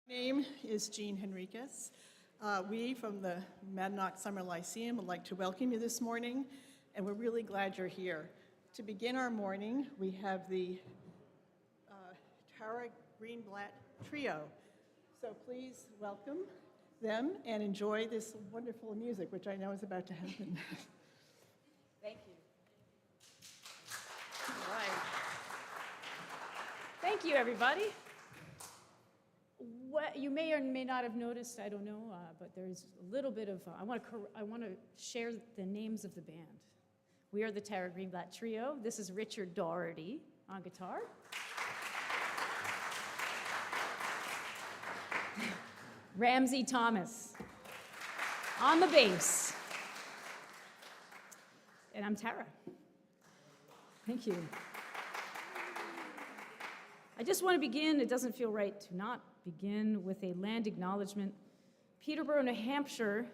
Name is Jean Henriquez. We from the Monadnock Summer Lyceum would like to welcome you this morning, and we're really glad you're here. To begin our morning, we have the Tara Greenblatt Trio. So please welcome them and enjoy this wonderful music, which I know is about to happen. Thank you. All right. Thank you, everybody. What you may or may not have noticed, I don't know, but there's a little bit of, I want to share the names of the band. We are the Tara Greenblatt Trio. This is Richard Doherty on guitar. Ramsey Thomas on the bass. And I'm Tara. Thank you. I just want to begin, it doesn't feel right to not begin with a land acknowledgement. Peterborough, New Hampshire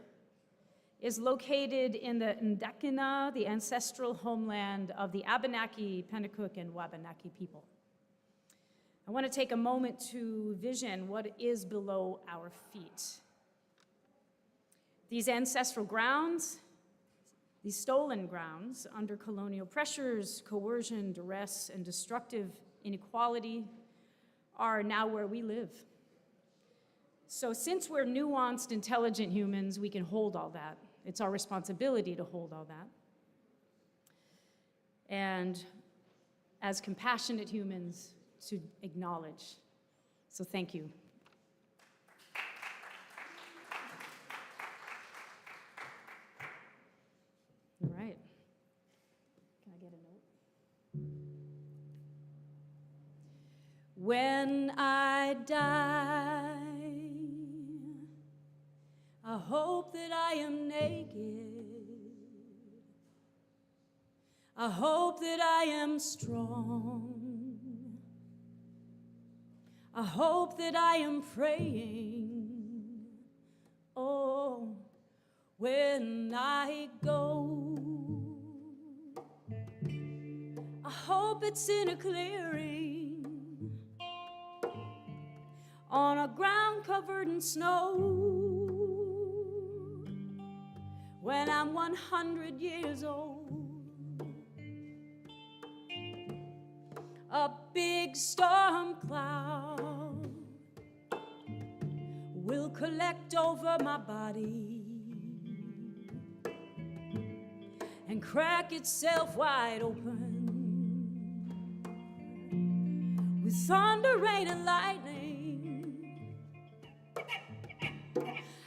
is located in the Ndakina, the ancestral homeland of the Abenaki, Pennacook, and Wabanaki people. I want to take a moment to vision what is below our feet. These ancestral grounds, these stolen grounds, under colonial pressures, coercion, duress, and destructive inequality, are now where we live. So since we're nuanced, intelligent humans, we can hold all that. It's our responsibility to hold all that. And as compassionate humans, to acknowledge. So thank you. All right. Can I get a note? When I die, I hope that I am naked. I hope that I am strong. I hope that I am praying. Oh, when I go, I hope it's in a clearing, on a ground covered in snow. When I'm 100 years old, a big storm cloud will collect over my body and crack itself wide open with thunder, rain, and lightning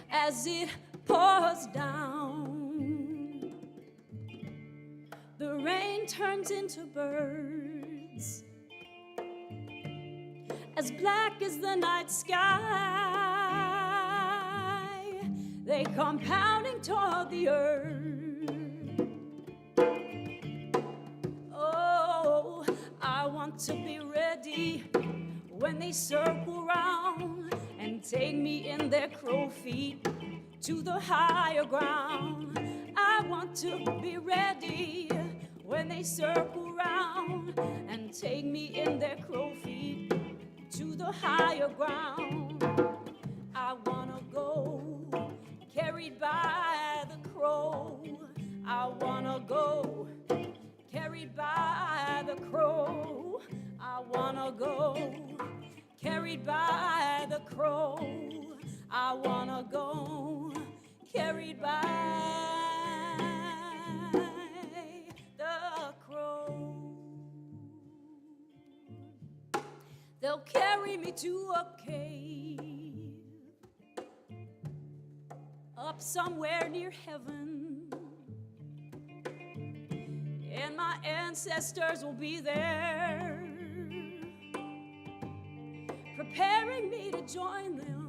as it pours down. The rain turns into birds as black as the night sky. They come pounding toward the earth. Oh, I want to be ready when they circle round and take me in their crow feet to the higher ground. I want to be ready when they circle round and take me in their crow feet to the higher ground. I wanna go carried by the crow. I wanna go carried by the crow. I wanna go carried by the crow. I wanna go carried by the crow. They'll carry me to a cave up somewhere near heaven, and my ancestors will be there preparing me to join them.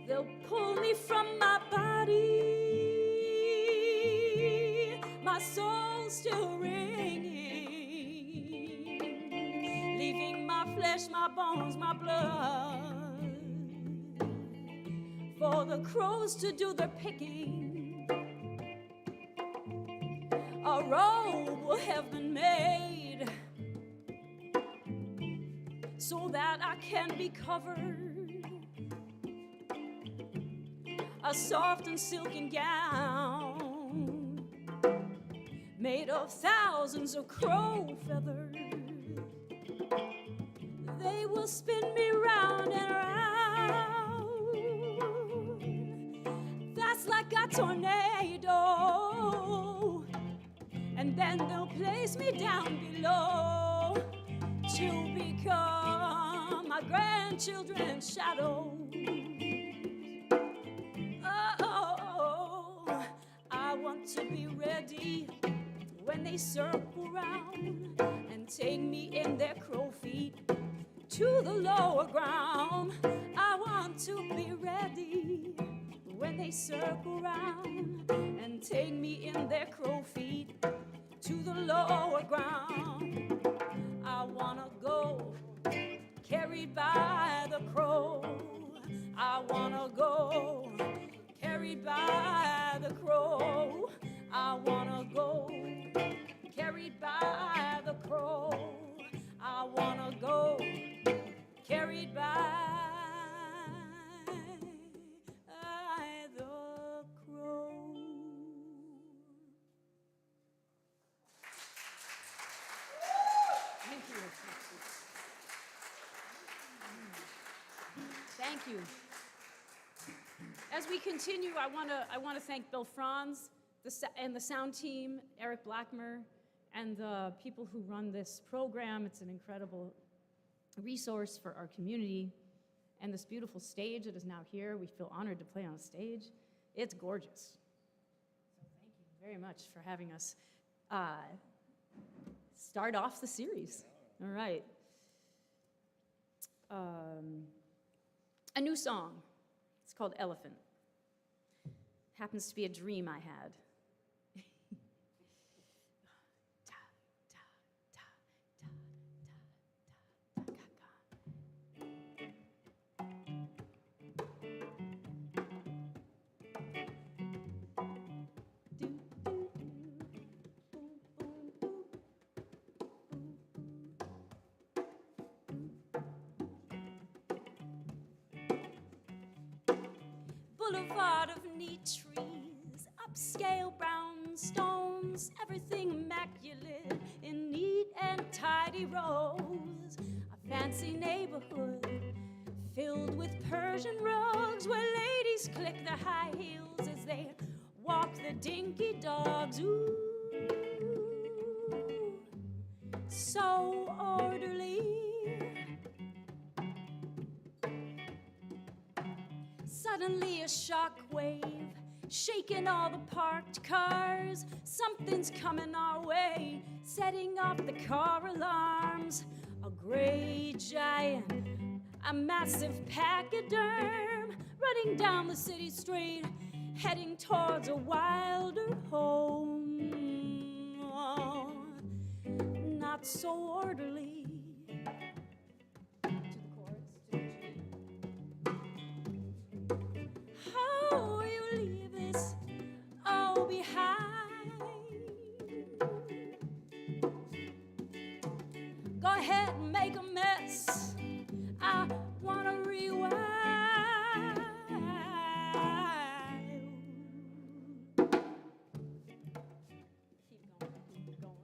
They'll pull me from my body, my soul still ringing, leaving my flesh, my bones, my blood, for the crows to do their picking. A robe will have been made so that I can be covered. A soft and silken gown made of thousands of crow feathers. They will spin me round and round. That's like a tornado. And then they'll place me down below to become my grandchildren's shadows. Oh, I want to be ready when they circle round and take me in their crow feet to the lower ground. I want to be ready when they circle round and take me in their crow feet to the lower ground. I wanna go carried by the crow. I wanna go carried by the crow. I wanna go carried by the crow. I wanna go carried by the crow. Thank you. Thank you. As we continue, I want to thank Bill Franz and the sound team, Eric Blackmer, and the people who run this program. It's an incredible resource for our community. And this beautiful stage that is now here, we feel honored to play on a stage. It's gorgeous. So thank you very much for having us start off the series. All right. A new song. It's called Elephant. Happens to be a dream I had. Boulevard of neat trees, upscale brown stones, everything immaculate in neat and tidy rows. A fancy neighborhood filled with Persian rugs where ladies click their high heels as they walk the dinky dogs. Ooh, so orderly. Suddenly a shockwave, shaking all the parked cars. Something's coming our way, setting off the car alarms. A gray giant, a massive pachyderm, running down the city street, heading towards a wilder home. Oh, not so orderly. Oh, you leave this all behind. Go ahead and make a mess. I wanna rewind. Keep going.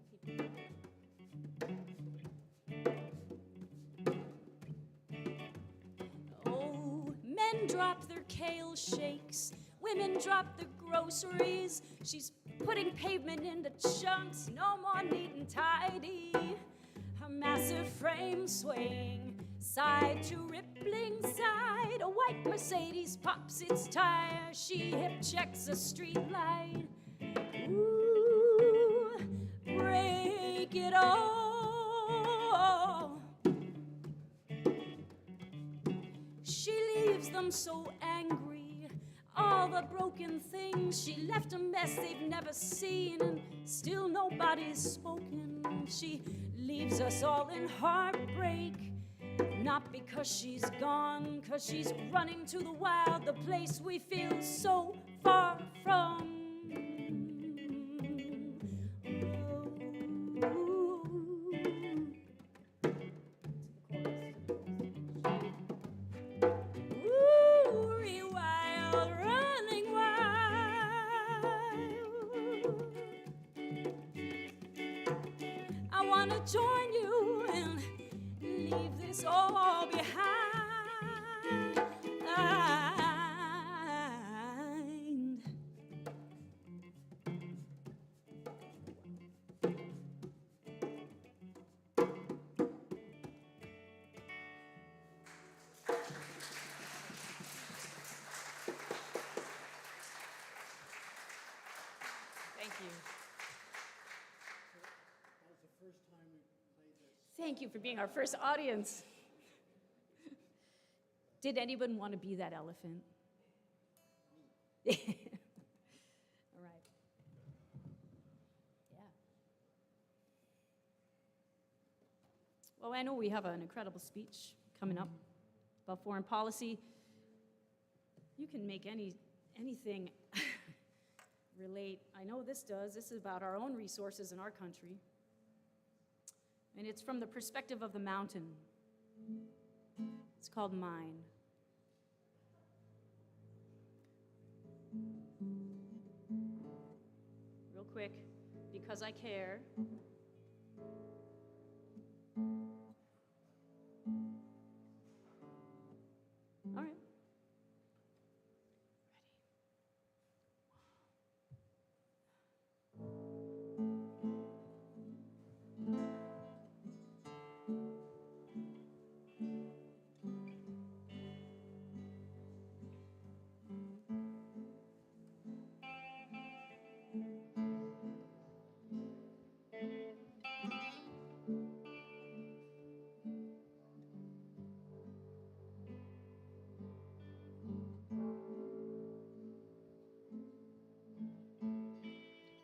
Oh, men drop their kale shakes, women drop their groceries. She's putting pavement into chunks, no more neat and tidy. Her massive frame swaying side to rippling side. A white Mercedes pops its tire. She hip checks a street light. Ooh, break it all. She leaves them so angry. All the broken things, she left a mess they've never seen, and still nobody's spoken. She leaves us all in heartbreak, not because she's gone, 'cause she's running to the wild, the place we feel so far from. Ooh. join you and leave this all behind. Thank you. That was the first time we played this. Thank you for being our first audience. Did anyone want to be that elephant? All right. Yeah. Well, I know we have an incredible speech coming up about foreign policy. You can make anything relate. I know this does. This is about our own resources in our country. And it's from the perspective of the mountain. It's called Mine. Real quick, because I care. All right.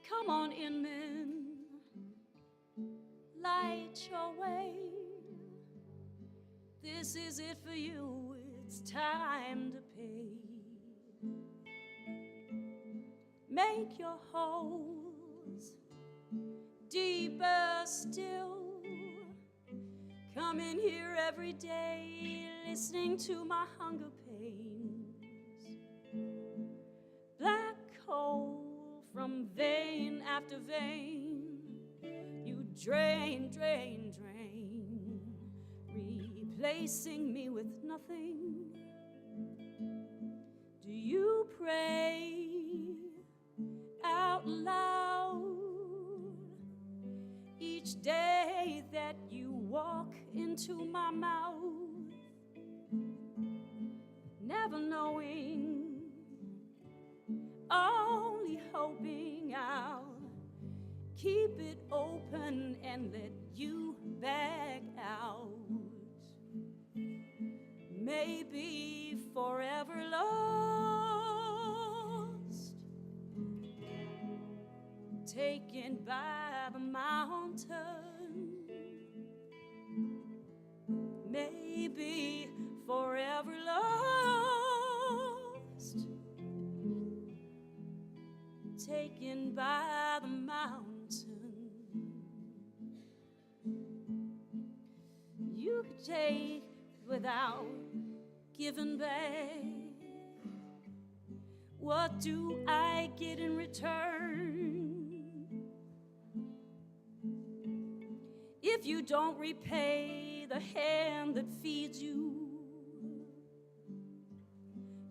Come on in, men, light your way. This is it for you, it's time to pay. Make your holes deeper still. Come in here every day, listening to my hunger pains. Black hole from vein after vein, you drain, drain, drain, replacing me with nothing. Do you pray out loud each day that you walk into my mouth, never knowing, only hoping I'll keep it open and let you back out. Maybe forever lost, taken by the mountain. Maybe forever lost, taken by the mountain. You could take without giving back. What do I get in return? If you don't repay the hand that feeds you,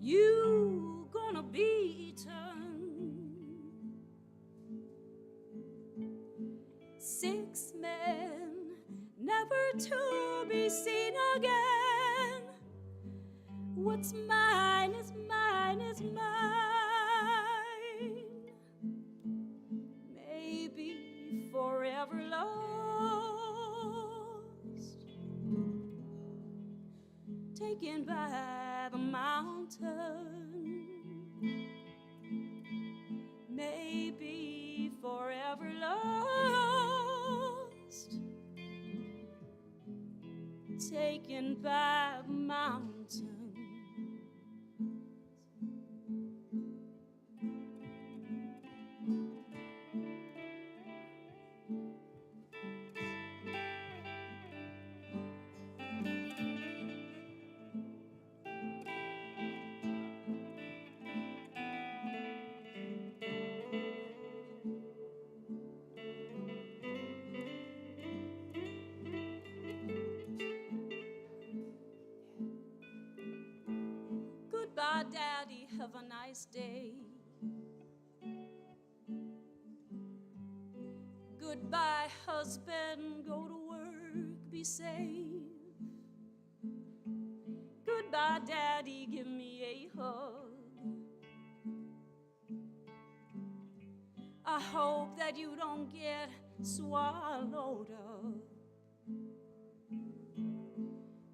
you gonna be eaten. 6 men, never to be seen again. What's mine is mine is mine. Maybe forever lost, taken by the mountain. Maybe forever lost, taken by the mountain. Goodbye, Daddy, have a nice day. Goodbye, husband, go to work, be safe. Goodbye, Daddy, give me a hug. I hope that you don't get swallowed up.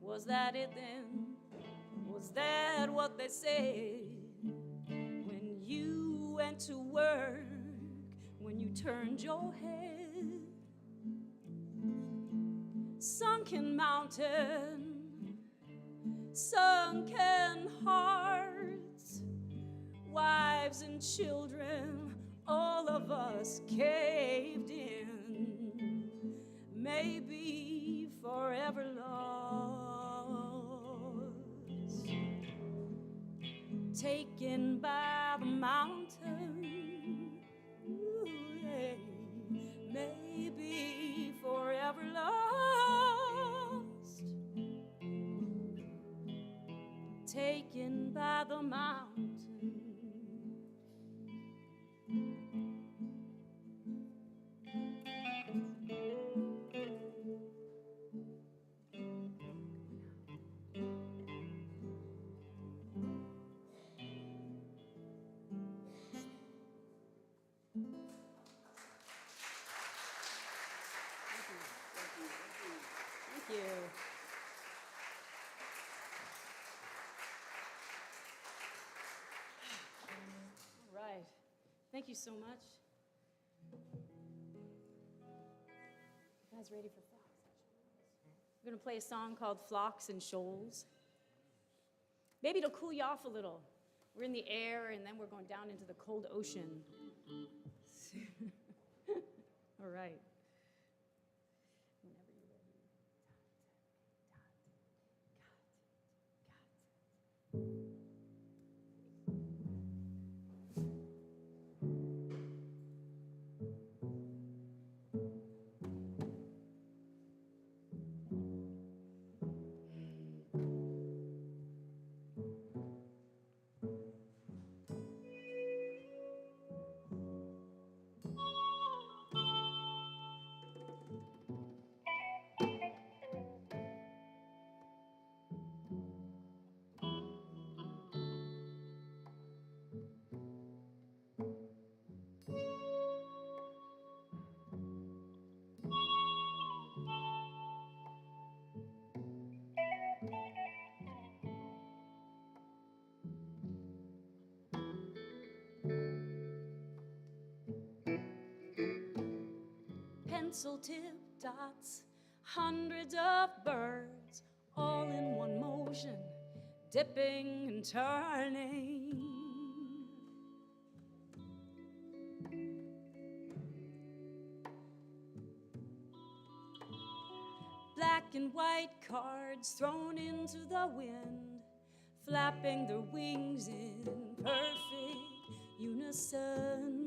Was that it then? Was that what they said? When you went to work, when you turned your head? Sunken mountain, sunken hearts, wives and children, all of us caved in, maybe forever lost, taken by the mountain, ooh, yeah. Maybe forever lost, taken by the mountain. Thank you. All right. Thank you so much. You guys ready for Flocks and Shoals? We're going to play a song called Flocks and Shoals. Maybe it'll cool you off a little. We're in the air, and then we're going down into the cold ocean. All right. Whenever you're ready. Pencil tip dots, hundreds of birds, all in one motion, dipping and turning. Black and white cards thrown into the wind, flapping their wings in perfect unison.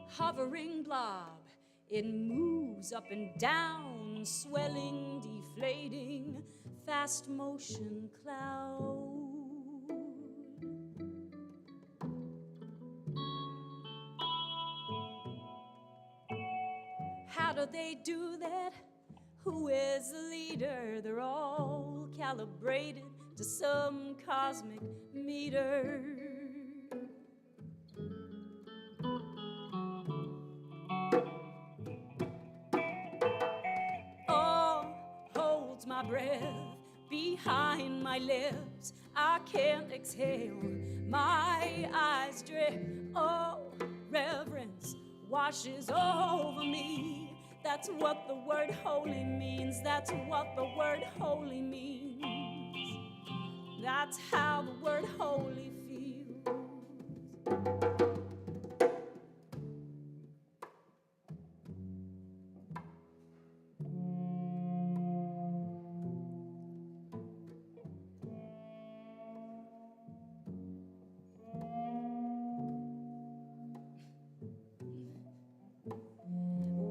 Hovering blob, it moves up and down, swelling, deflating, fast motion cloud. How do they do that? Who is the leader? They're all calibrated to some cosmic meter. My breath behind my lips, I can't exhale, my eyes drip. Oh, reverence washes over me. That's what the word holy means. That's what the word holy means. That's how the word holy feels.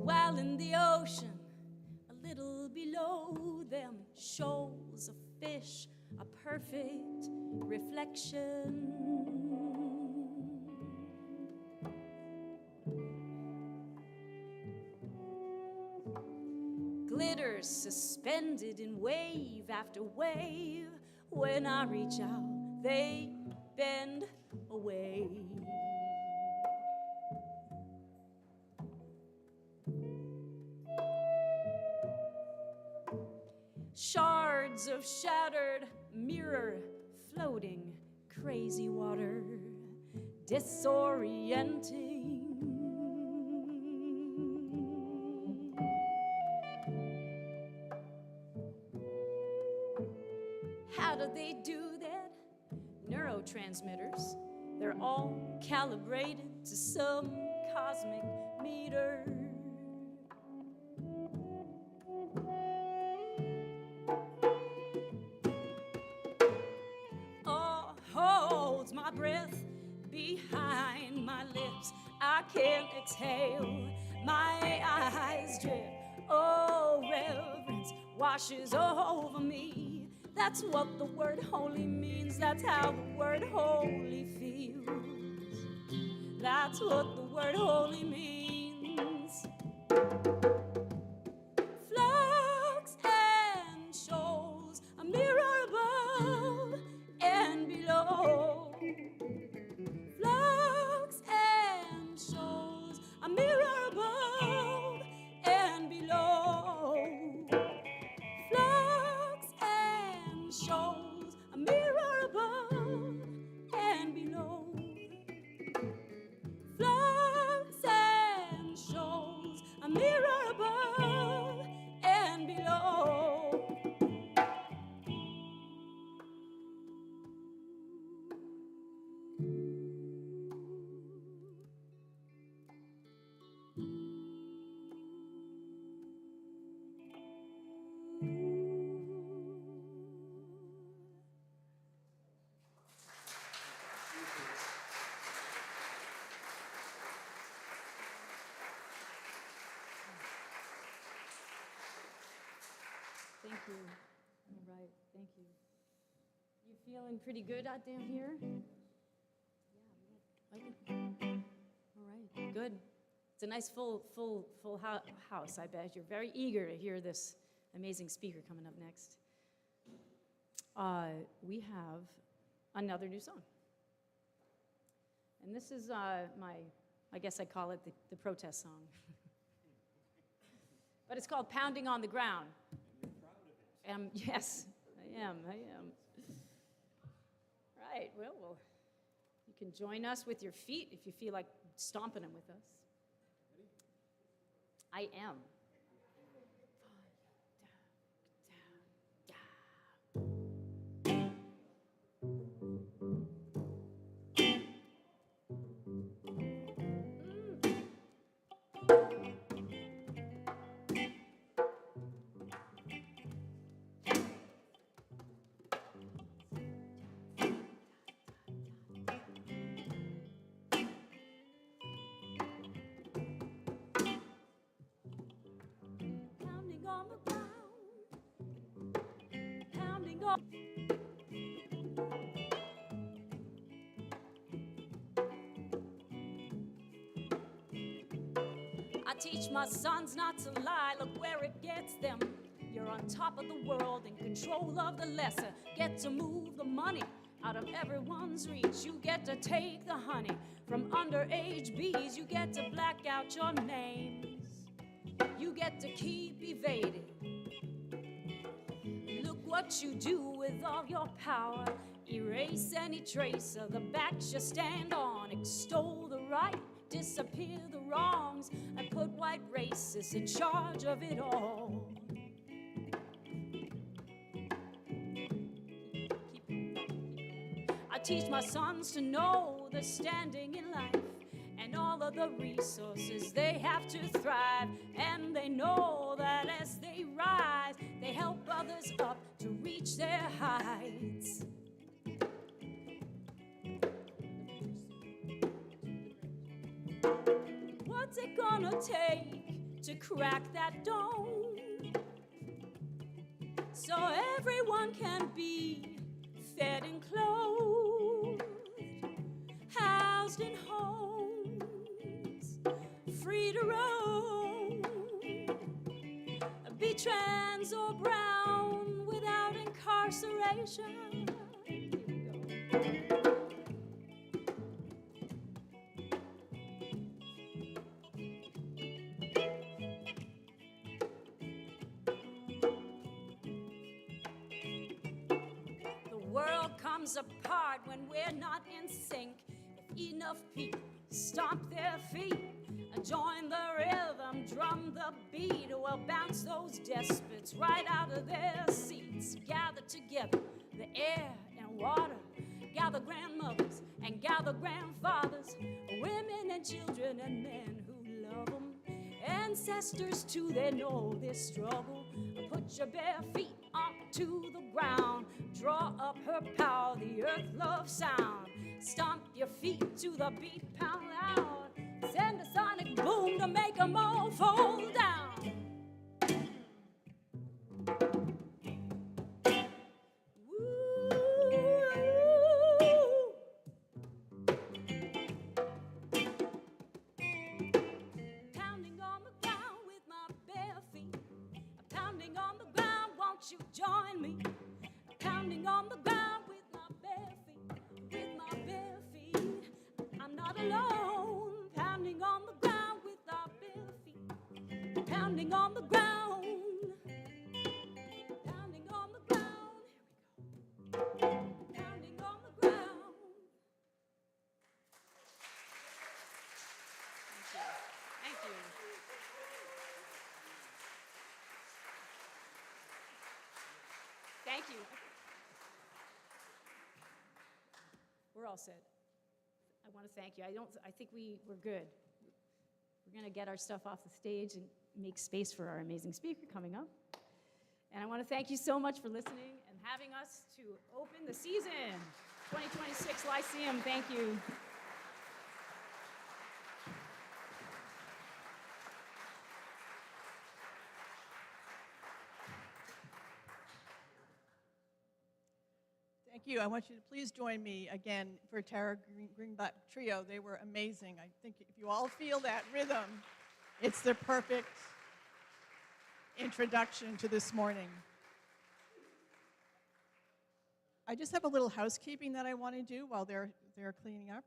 While in the ocean, little below them, shoals of fish, a perfect reflection. Glitters suspended in wave after wave. When I reach out, they bend away. Shards of shattered mirror floating, crazy water, disorienting. How do they do that? Neurotransmitters, they're all calibrated to some cosmic meter. Holds my breath behind my lips. I can't exhale, my eyes drip. Oh, reverence washes over me. That's what the word holy means. That's how the word holy feels. That's what the word holy means. Flocks and shoals, a mirror above and below. Flocks and shoals, a mirror above and below. Flocks and shoals, a mirror above and below. Flocks and shoals, a mirror above and below. Thank you. All right, thank you. You feeling pretty good out down here? Yeah. All right, good. It's a nice full house, I bet. You're very eager to hear this amazing speaker coming up next. We have another new song. And this is I guess I call it the protest song. But it's called Pounding on the Ground. Yes, I am. Right, well, you can join us with your feet if you feel like stomping them with us. I am. I teach my sons not to lie, look where it gets them. You're on top of the world, in control of the lesser. Get to move the money out of everyone's reach. You get to take the honey from underage bees. You get to black out your names. You get to keep evading. Look what you do with all your power. Erase any trace of the backs you stand on. Extol the right, disappear the wrongs, and put white racists in charge of it all. I teach my sons to know the standing in life and all of the resources they have to thrive. And they know that as they rise, they help others up to reach their heights. What's it gonna take to crack that dome? so everyone can be fed and clothed, housed in homes, free to roam, be trans or brown without incarceration. Here we go. The world comes apart when we're not in sync. If enough people stomp their feet, join the rhythm, drum the beat, we'll bounce those despots right out of their seats. Gather together the air and water, gather grandmothers and gather grandfathers, women and children and men who love them, ancestors too, they know this struggle. Put your bare feet onto the ground, draw up her power, the earth loves sound. Stomp your feet to the beat, pound loud. Send a sonic boom to make them all fall down. Woo. Pounding on the ground with my bare feet. Pounding on the ground, won't you join me? Pounding on the ground with my bare feet. With my bare feet, I'm not alone. Pounding on the ground with our bare feet. Pounding on the ground. Pounding on the ground. Here we go. Pounding on the ground. Thank you. Thank you. We're all set. I want to thank you. I think we're good. We're going to get our stuff off the stage and make space for our amazing speaker coming up. And I want to thank you so much for listening and having us to open the season, 2026 Lyceum. Thank you. Thank you. I want you to please join me again for Tara Greenblatt Trio. They were amazing. I think if you all feel that rhythm, it's the perfect introduction to this morning. I just have a little housekeeping that I want to do while they're cleaning up.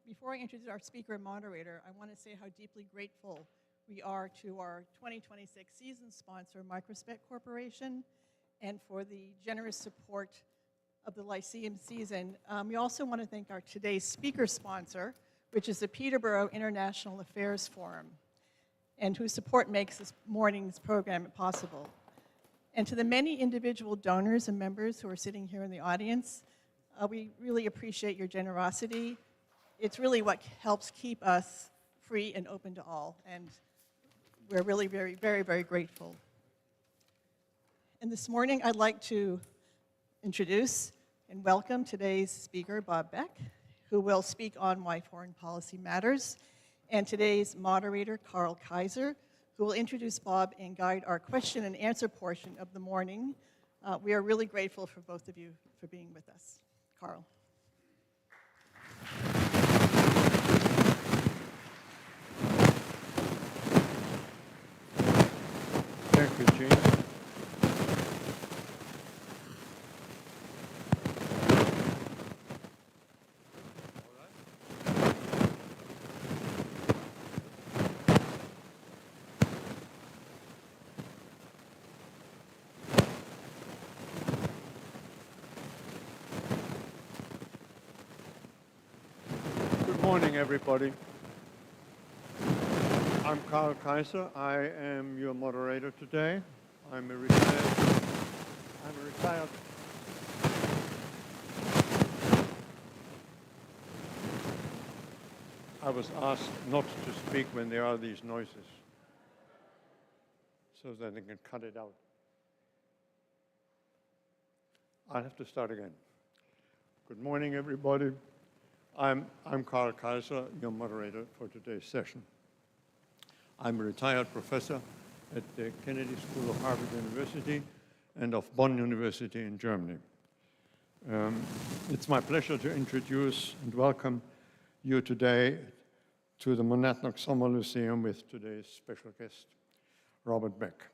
Before I introduce our speaker and moderator, I want to say how deeply grateful we are to our 2026 season sponsor, Microspec Corporation, and for the generous support of the Lyceum season. We also want to thank our today's speaker sponsor, which is the Peterborough International Affairs Forum, and whose support makes this morning's program possible. And to the many individual donors and members who are sitting here in the audience, we really appreciate your generosity. It's really what helps keep us free and open to all, and we're really very, very, very grateful. And this morning, I'd like to introduce and welcome today's speaker, Bob Beck, who will speak on why foreign policy matters, and today's moderator, Carl Kaiser, who will introduce Bob and guide our question and answer portion of the morning. We are really grateful for both of you for being with us. Carl. Thank you, Gene. Good morning, everybody. I'm Carl Kaiser. I am your moderator today. I'm a retired. I was asked not to speak when there are these noises, so that they can cut it out. I'll have to start again. Good morning, everybody. I'm Carl Kaiser, your moderator for today's session. I'm a retired professor at the Kennedy School of Harvard University, and of Bonn University in Germany. It's my pleasure to introduce and welcome you today to the Monadnock Summer Lyceum with today's special guest, Robert Beck.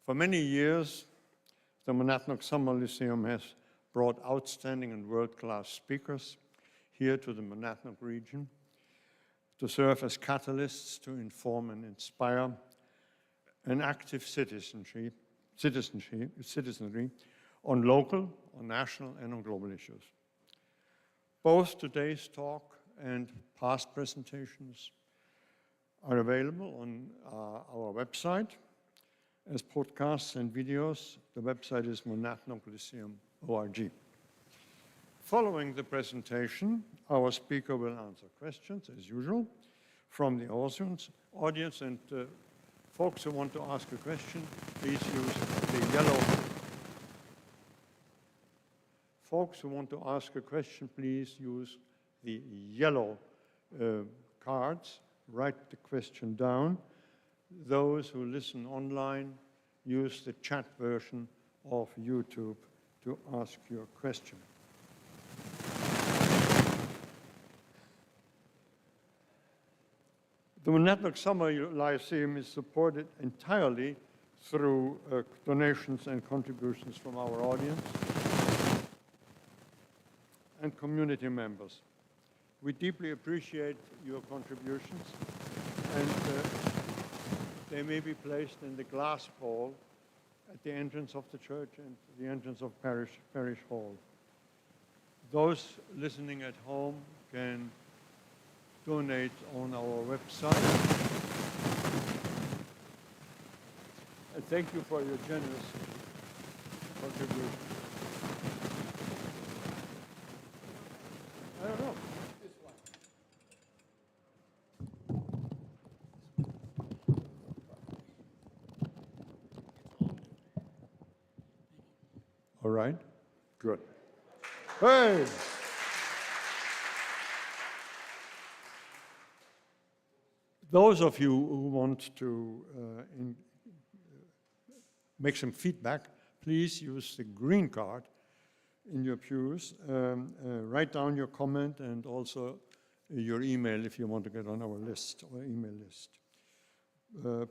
For many years, the Monadnock Summer Lyceum has brought outstanding and world-class speakers here to the Monadnock region to serve as catalysts to inform and inspire an active citizenry on local, on national, and on global issues. Both today's talk and past presentations are available on our website as podcasts and videos. The website is monadnocklyceum.org. Following the presentation, our speaker will answer questions, as usual, from the audience, and folks who want to ask a question, please use the yellow. Folks who want to ask a question, please use the yellow cards. Write the question down. Those who listen online, use the chat version of YouTube to ask your question. The Monadnock Summer Lyceum is supported entirely through donations and contributions from our audience and community members. We deeply appreciate your contributions, and they may be placed in the glass bowl at the entrance of the church and the entrance of Parish Hall. Those listening at home can donate on our website. And thank you for your generous contribution. I don't know. This one. All right. Good. Hey! Those of you who want to make some feedback, please use the green card in your pews. Write down your comment and also your email if you want to get on our list or email list.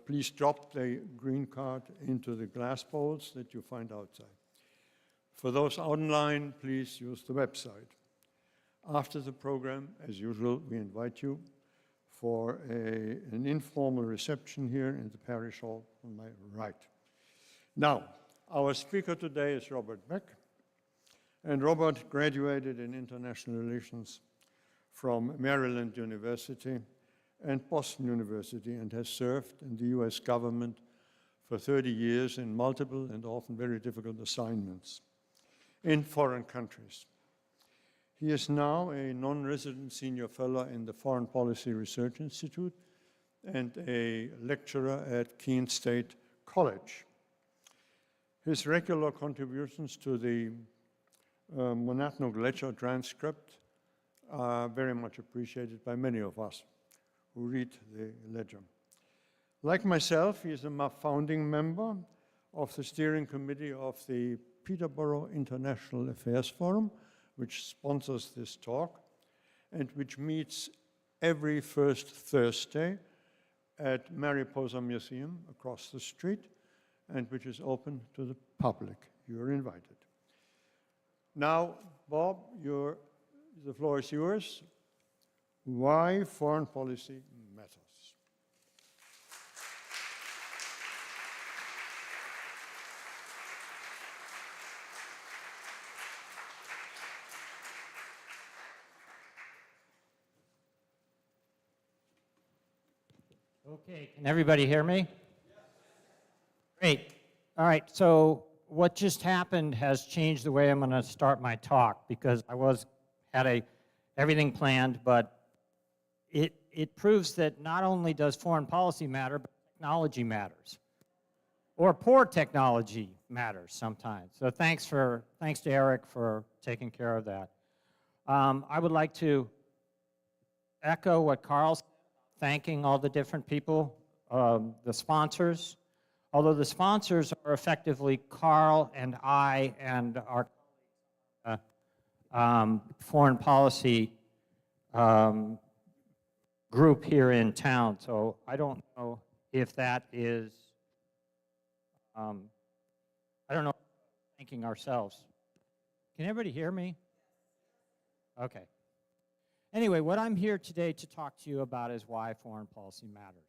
Please drop the green card into the glass bowls that you find outside. For those online, please use the website. After the program, as usual, we invite you for an informal reception here in the Parish Hall on my right. Now, our speaker today is Robert Beck, and Robert graduated in international relations from Maryland University and Boston University and has served in the US government for 30 years in multiple and often very difficult assignments in foreign countries. He is now a non-resident senior fellow in the Foreign Policy Research Institute and a lecturer at Keene State College. His regular contributions to the Monadnock lecture transcript are very much appreciated by many of us who read the ledger. Like myself, he is a founding member of the steering committee of the Peterborough International Affairs Forum, which sponsors this talk and which meets every first Thursday at Mariposa Museum across the street and which is open to the public. You are invited. Now, Bob, the floor is yours. Why foreign policy matters. Okay, can everybody hear me? Great. All right, so what just happened has changed the way I'm going to start my talk because I had everything planned, but it proves that not only does foreign policy matter, but technology matters. Or poor technology matters sometimes. So thanks to Eric for taking care of that. I would like to echo what Carl said, thanking all the different people, the sponsors, although the sponsors are effectively Carl and I and our foreign policy group here in town. So I don't know if that is, I don't know, thanking ourselves. Can everybody hear me? Okay. Anyway, what I'm here today to talk to you about is why foreign policy matters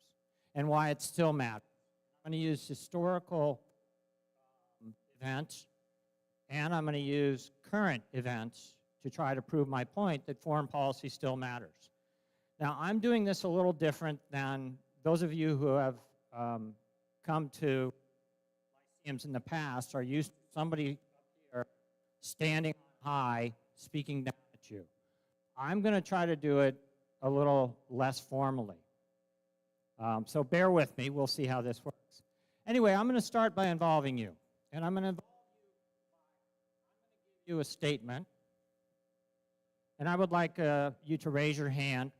and why it still matters. I'm going to use historical events, and I'm going to use current events to try to prove my point that foreign policy still matters. Now, I'm doing this a little different than those of you who have come to lyceums in the past are used to somebody up here standing high, speaking down at you. I'm going to try to do it a little less formally. So bear with me. We'll see how this works. Anyway, I'm going to start by involving you. And I'm going to involve you by give you a statement. And I would like you to raise your hand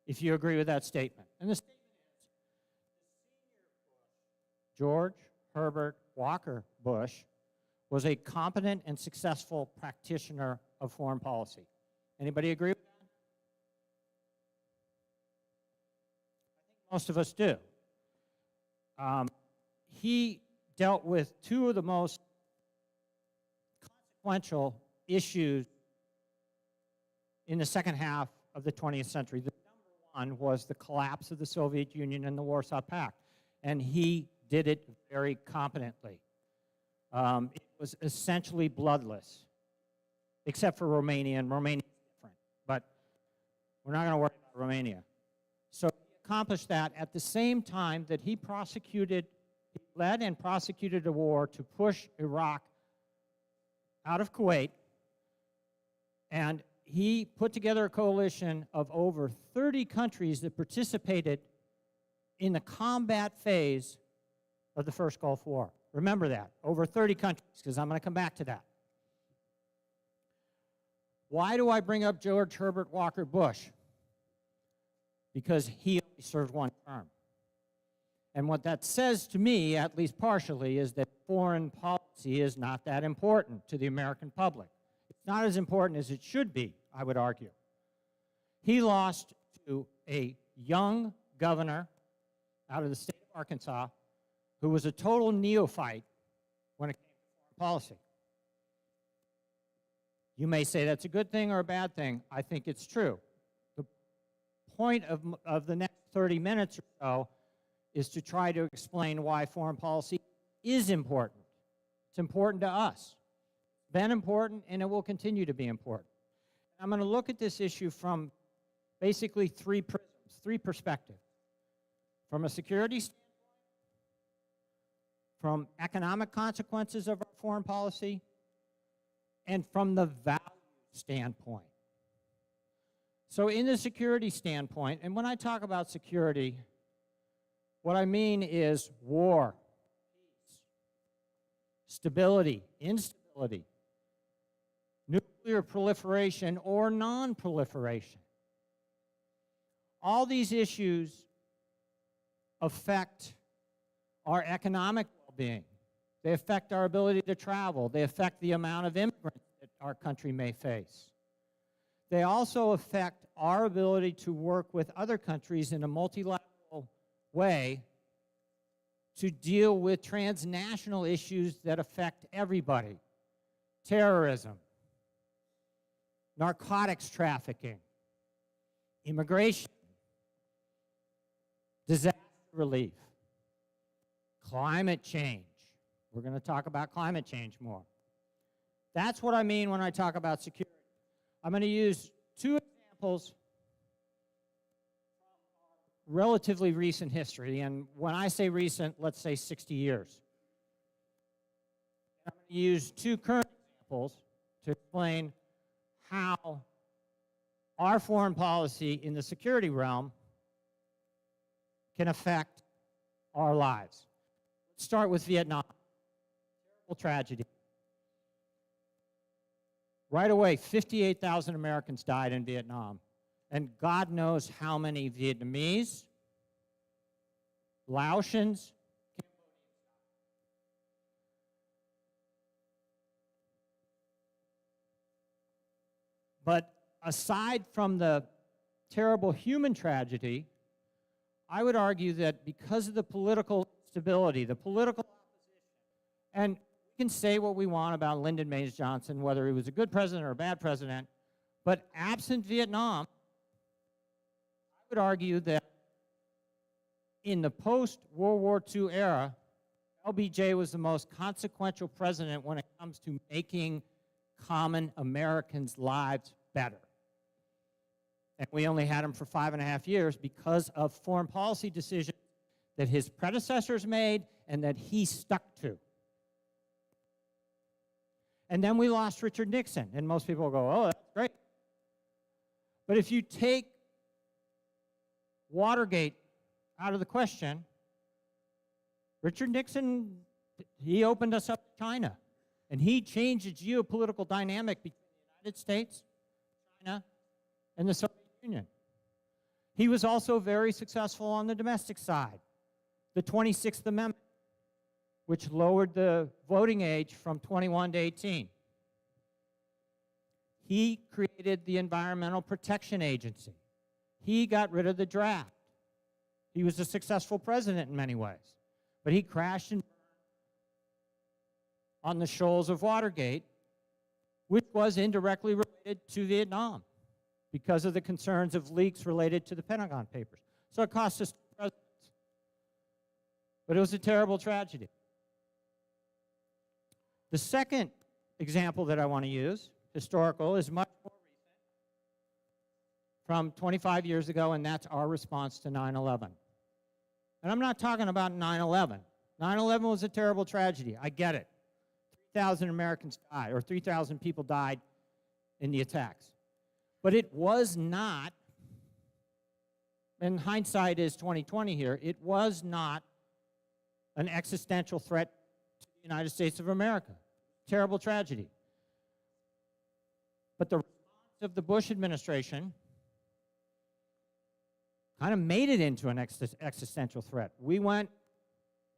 if you agree with that statement. And the statement is, George Herbert Walker Bush was a competent and successful practitioner of foreign policy. Anybody agree with that? I think most of us do. He dealt with two of the most consequential issues in the second half of the 20th century. The number one was the collapse of the Soviet Union and the Warsaw Pact, and he did it very competently. It was essentially bloodless, except for Romania, and Romania is different, but we're not going to worry about Romania. So he accomplished that at the same time that he led and prosecuted a war to push Iraq out of Kuwait, and he put together a coalition of over 30 countries that participated in the combat phase of the first Gulf War. Remember that, over 30 countries, because I'm going to come back to that. Why do I bring up George Herbert Walker Bush? Because he only served one term. And what that says to me, at least partially, is that foreign policy is not that important to the American public. It's not as important as it should be, I would argue. He lost to a young governor out of the state of Arkansas who was a total neophyte when it came to foreign policy. You may say that's a good thing or a bad thing. I think it's true. The point of the next 30 minutes or so is to try to explain why foreign policy is important. It's important to us. It's been important, and it will continue to be important. I'm going to look at this issue from basically three prisms, three perspectives. From a security standpoint, from economic consequences of our foreign policy, and from the value standpoint. So in the security standpoint, and when I talk about security, what I mean is war, peace, stability, instability, nuclear proliferation or non-proliferation. All these issues affect our economic well-being. They affect our ability to travel. They affect the amount of immigrants that our country may face. They also affect our ability to work with other countries in a multilateral way to deal with transnational issues that affect everybody. Terrorism, narcotics trafficking, immigration, disaster relief, climate change. We're going to talk about climate change more. That's what I mean when I talk about security. I'm going to use two examples from relatively recent history, and when I say recent, let's say 60 years. I'm going to use two current examples to explain how our foreign policy in the security realm can affect our lives. Let's start with Vietnam. Terrible tragedy. Right away, 58,000 Americans died in Vietnam, and God knows how many Vietnamese, Laotians, Cambodians But aside from the terrible human tragedy, I would argue that because of the political stability, the political opposition, and we can say what we want about Lyndon Baines Johnson, whether he was a good president or a bad president, but absent Vietnam, I would argue that in the post-World War II era, LBJ was the most consequential president when it comes to making common Americans' lives better. And we only had him for 5.5 years because of foreign policy decisions that his predecessors made and that he stuck to. And then we lost Richard Nixon, and most people go, oh, that's great. But if you take Watergate out of the question, Richard Nixon, he opened us up to China, and he changed the geopolitical dynamic between the United States, China, and the Soviet Union. He was also very successful on the domestic side. The 26th Amendment, which lowered the voting age from 21 to 18. He created the Environmental Protection Agency. He got rid of the draft. He was a successful president in many ways. But he crashed and burned on the shoals of Watergate, which was indirectly related to Vietnam because of the concerns of leaks related to the Pentagon Papers. So it cost us 2 presidents. But it was a terrible tragedy. The second example that I want to use, historical, is much more recent, from 25 years ago, and that's our response to 9/11. And I'm not talking about 9/11. 9/11 was a terrible tragedy. I get it. 3,000 Americans died, or 3,000 people died in the attacks. But it was not, and hindsight is 20/20 here, it was not an existential threat to the United States of America. Terrible tragedy. But the response of the Bush administration kind of made it into an existential threat. We went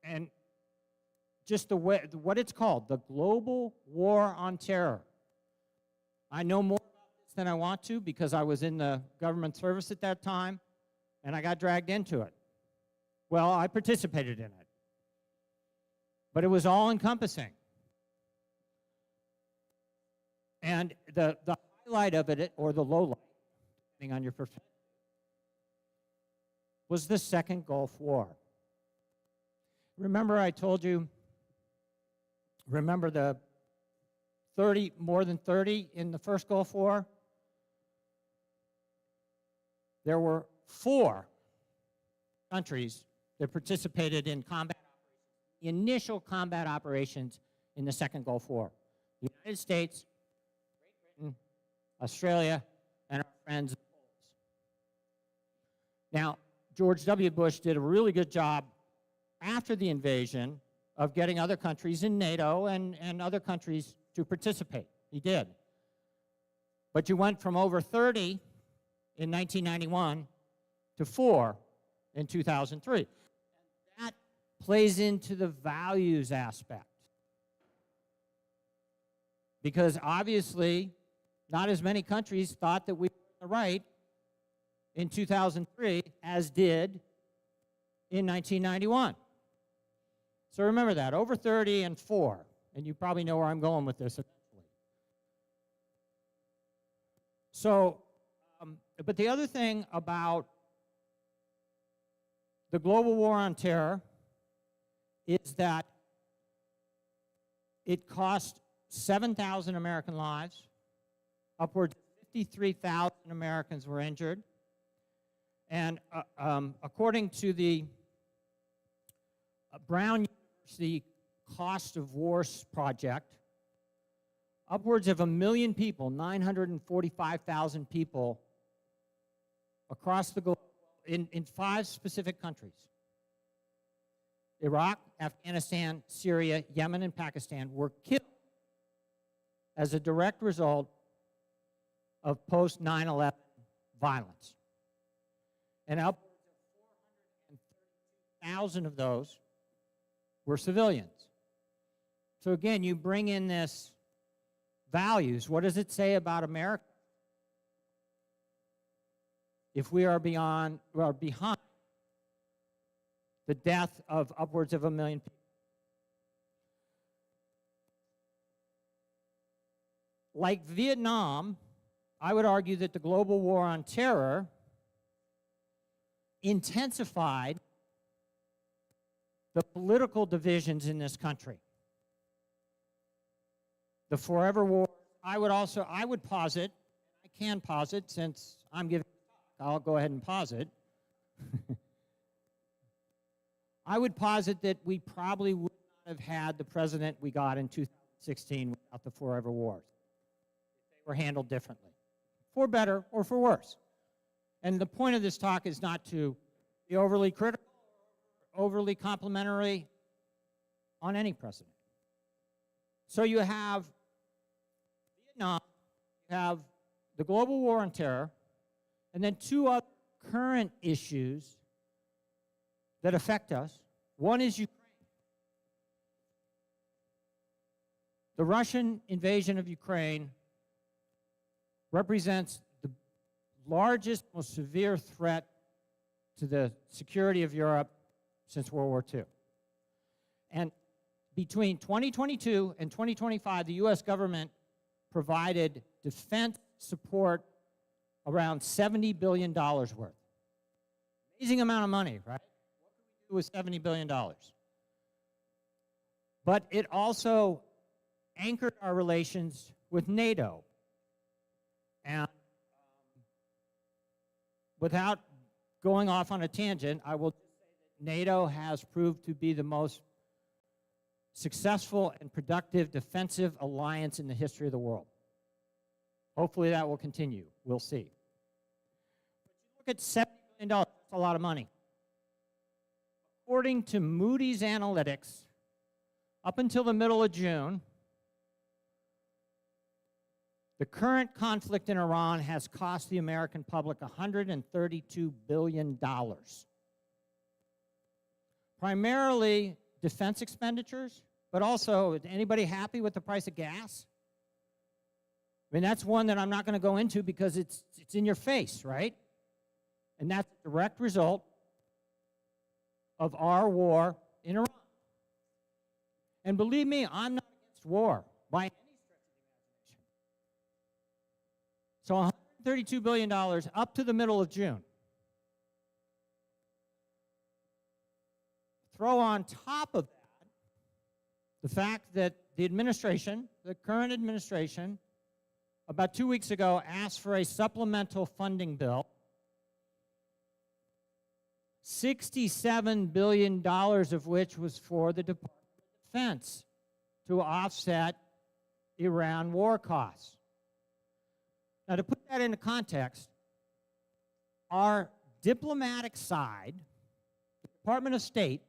and just the way, what it's called, the global war on terror. I know more about this than I want to because I was in the government service at that time and I got dragged into it. Well, I participated in it. But it was all-encompassing. And the highlight of it, or the low light, depending on your perspective, was the Second Gulf War. Remember I told you, remember the more than 30 in the first Gulf War? There were 4 countries that participated in combat operations, the initial combat operations in the Second Gulf War. The United States, Great Britain, Australia, and our friends the Poles. Now, George W. Bush did a really good job after the invasion of getting other countries in NATO and other countries to participate. He did. But you went from over 30 in 1991 to 4 in 2003. And that plays into the values aspect. Because obviously, not as many countries thought that we were on the right in 2003 as did in 1991. So remember that, over 30 and 4, and you probably know where I'm going with this eventually. So, but the other thing about the global war on terror is that it cost 7,000 American lives, upwards of 53,000 Americans were injured, and according to the Brown University Cost of Wars project, upwards of 1 million people, 945,000 people across the globe in 5 specific countries, Iraq, Afghanistan, Syria, Yemen, and Pakistan, were killed as a direct result of post-9/11 violence. And upwards of 432,000 of those were civilians. So again, you bring in this values. What does it say about America? if we are behind the death of upwards of 1 million people. Like Vietnam, I would argue that the global war on terror intensified the political divisions in this country. The forever war, I would posit, I can posit since I'm giving, I'll go ahead and posit. I would posit that we probably would not have had the president we got in 2016 without the forever wars. They were handled differently, for better or for worse. And the point of this talk is not to be overly critical, overly complimentary on any president. So you have Vietnam, you have the global war on terror, and then two other current issues that affect us. One is Ukraine. The Russian invasion of Ukraine represents the largest, most severe threat to the security of Europe since World War II. And between 2022 and 2025, the US government provided defense support around $70 billion worth. Amazing amount of money, right? What can we do with $70 billion? But it also anchored our relations with NATO. And without going off on a tangent, I will just say that NATO has proved to be the most successful and productive defensive alliance in the history of the world. Hopefully that will continue. We'll see. But you look at $70 billion, that's a lot of money. According to Moody's Analytics, up until the middle of June, the current conflict in Iran has cost the American public $132 billion. Primarily defense expenditures, but also, is anybody happy with the price of gas? I mean, that's one that I'm not going to go into because it's in your face, right? And that's a direct result of our war in Iran. And believe me, I'm not against war by any stretch of the imagination. So $132 billion up to the middle of June. Throw on top of that the fact that the administration, the current administration, about 2 weeks ago asked for a supplemental funding bill, $67 billion of which was for the Department of Defense to offset Iran war costs. Now, to put that into context, our diplomatic side, the Department of State,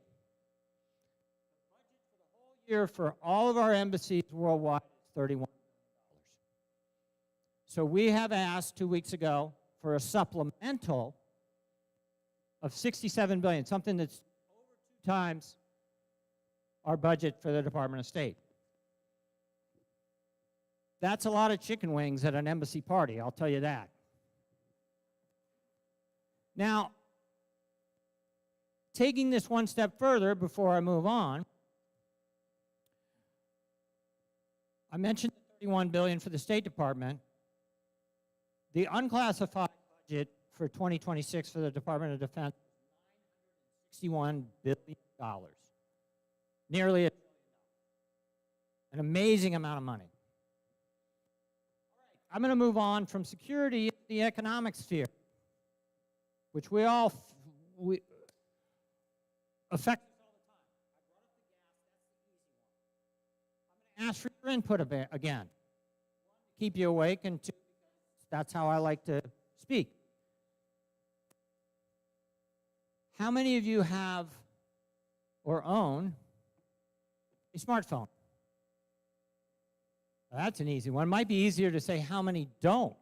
the budget for the whole year for all of our embassies worldwide is $31 billion. So we have asked 2 weeks ago for a supplemental of $67 billion, something that's over 2 times our budget for the Department of State. That's a lot of chicken wings at an embassy party, I'll tell you that. Now, taking this one step further before I move on, I mentioned the $31 billion for the State Department. The unclassified budget for 2026 for the Department of Defense is $961 billion. Nearly $1 billion. An amazing amount of money. I'm going to move on from security to the economic sphere, which we all affect us all the time. I brought up the gas, that's the easy one. I'm going to ask for your input again. One, to keep you awake, and two, that's how I like to speak. How many of you have or own a smartphone? That's an easy one. It might be easier to say how many don't.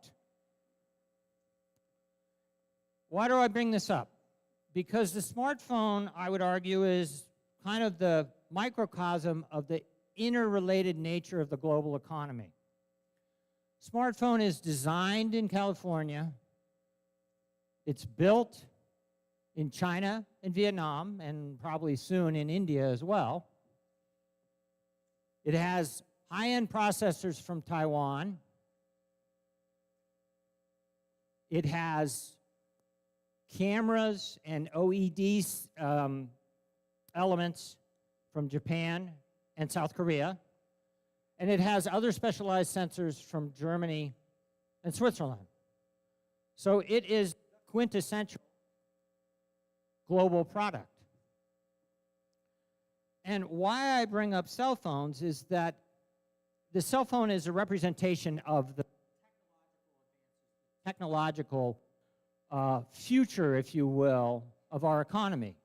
Why do I bring this up? Because the smartphone, I would argue, is kind of the microcosm of the interrelated nature of the global economy. Smartphone is designed in California It's built in China and Vietnam, and probably soon in India as well. It has high-end processors from Taiwan. It has cameras and OED elements from Japan and South Korea. And it has other specialized sensors from Germany and Switzerland. So it is quintessential global product. And why I bring up cell phones is that the cell phone is a representation of the technological future, if you will, of our economy.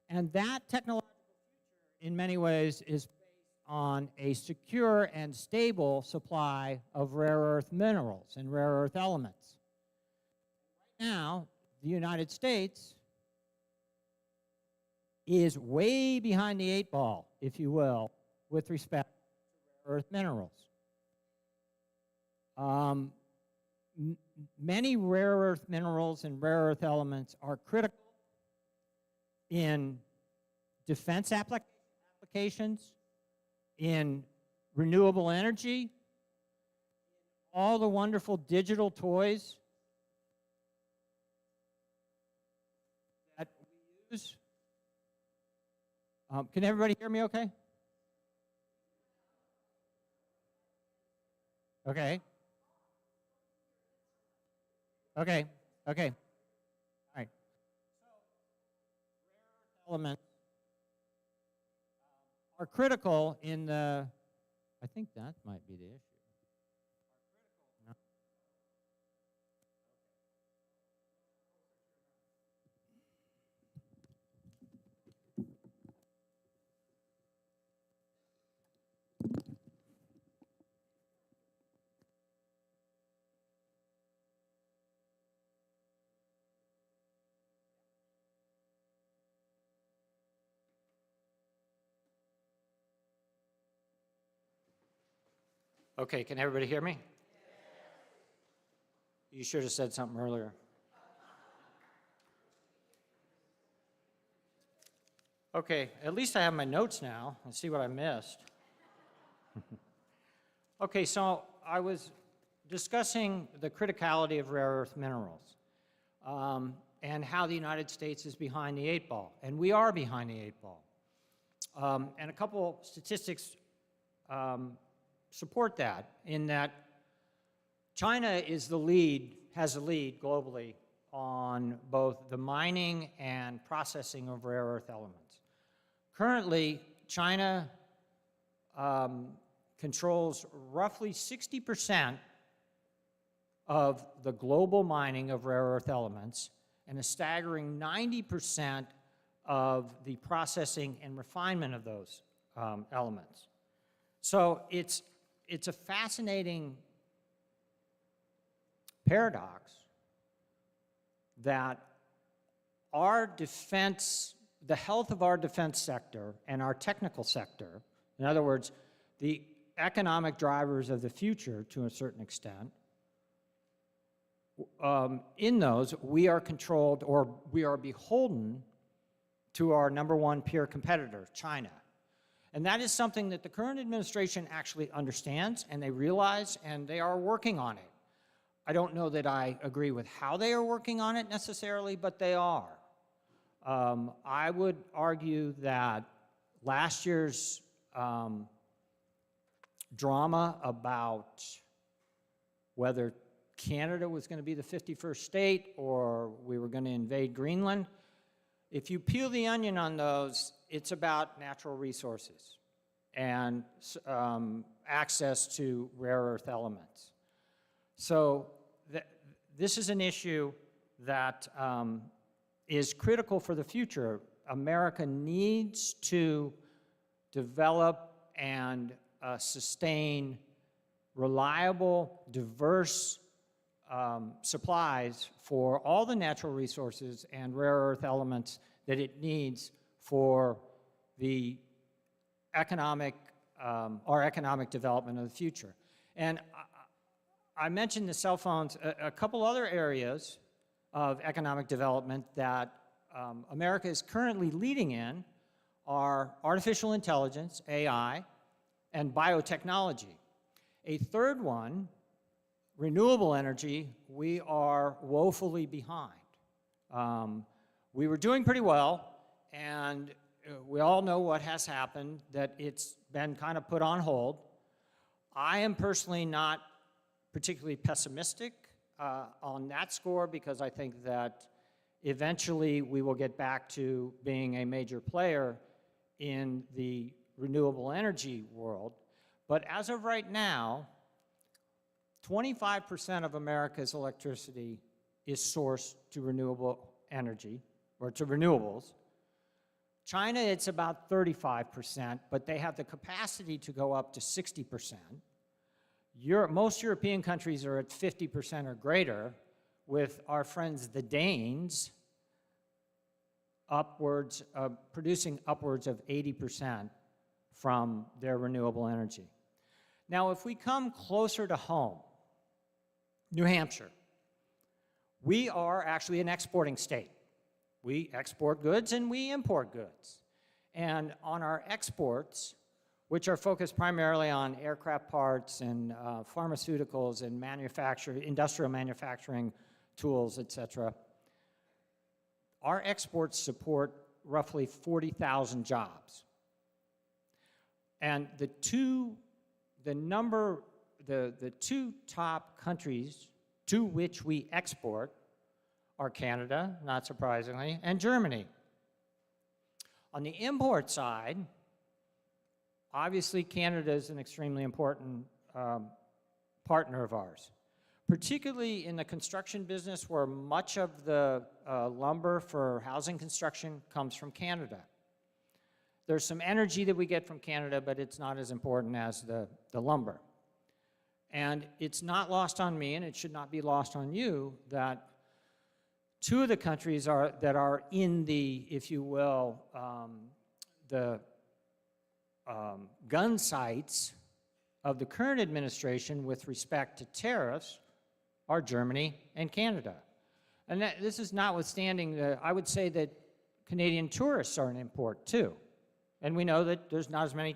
And that technological future, in many ways, is based on a secure and stable supply of rare earth minerals and rare earth elements. Right now, the United States is way behind the 8 ball, if you will, with respect to rare earth minerals. Many rare earth minerals and rare earth elements are critical in defense applications, in renewable energy, all the wonderful digital toys that we use. Can everybody hear me okay? Okay. Okay. Okay. All right. So, rare earth elements are critical in the, I think that might be the issue. No. Okay, can everybody hear me? You should have said something earlier. Okay, at least I have my notes now. Let's see what I missed. Okay, so I was discussing the criticality of rare earth minerals and how the United States is behind the 8 ball, and we are behind the 8 ball. And a couple statistics support that, in that China is the lead, has the lead globally on both the mining and processing of rare earth elements. Currently, China controls roughly 60% of the global mining of rare earth elements and a staggering 90% of the processing and refinement of those elements. So it's a fascinating paradox that our defense, the health of our defense sector and our technical sector, in other words, the economic drivers of the future to a certain extent, in those we are controlled, or we are beholden to our #1 peer competitor, China. And that is something that the current administration actually understands, and they realize, and they are working on it. I don't know that I agree with how they are working on it necessarily, but they are. I would argue that last year's drama about whether Canada was going to be the 51st state or we were going to invade Greenland, if you peel the onion on those, it's about natural resources and access to rare earth elements. So this is an issue that is critical for the future. America needs to develop and sustain reliable, diverse supplies for all the natural resources and rare earth elements that it needs for the economic, our economic development of the future. And I mentioned the cell phones. A couple other areas of economic development that America is currently leading in are artificial intelligence, AI, and biotechnology. A third one, renewable energy, we are woefully behind. We were doing pretty well, and we all know what has happened, that it's been kind of put on hold. I am personally not particularly pessimistic on that score because I think that eventually we will get back to being a major player in the renewable energy world. But as of right now, 25% of America's electricity is sourced to renewable energy, or to renewables. China, it's about 35%, but they have the capacity to go up to 60%. Most European countries are at 50% or greater, with our friends the Danes producing upwards of 80% from their renewable energy. Now, if we come closer to home, New Hampshire, we are actually an exporting state. We export goods and we import goods. And on our exports, which are focused primarily on aircraft parts and pharmaceuticals and industrial manufacturing tools, et cetera, our exports support roughly 40,000 jobs. And the two top countries to which we export are Canada, not surprisingly, and Germany. On the import side, obviously Canada is an extremely important partner of ours, particularly in the construction business where much of the lumber for housing construction comes from Canada. There's some energy that we get from Canada, but it's not as important as the lumber. And it's not lost on me, and it should not be lost on you, that two of the countries that are in the, if you will, the gun sights of the current administration with respect to tariffs are Germany and Canada. And this is notwithstanding, I would say that Canadian tourists are an import too. And we know that there's not as many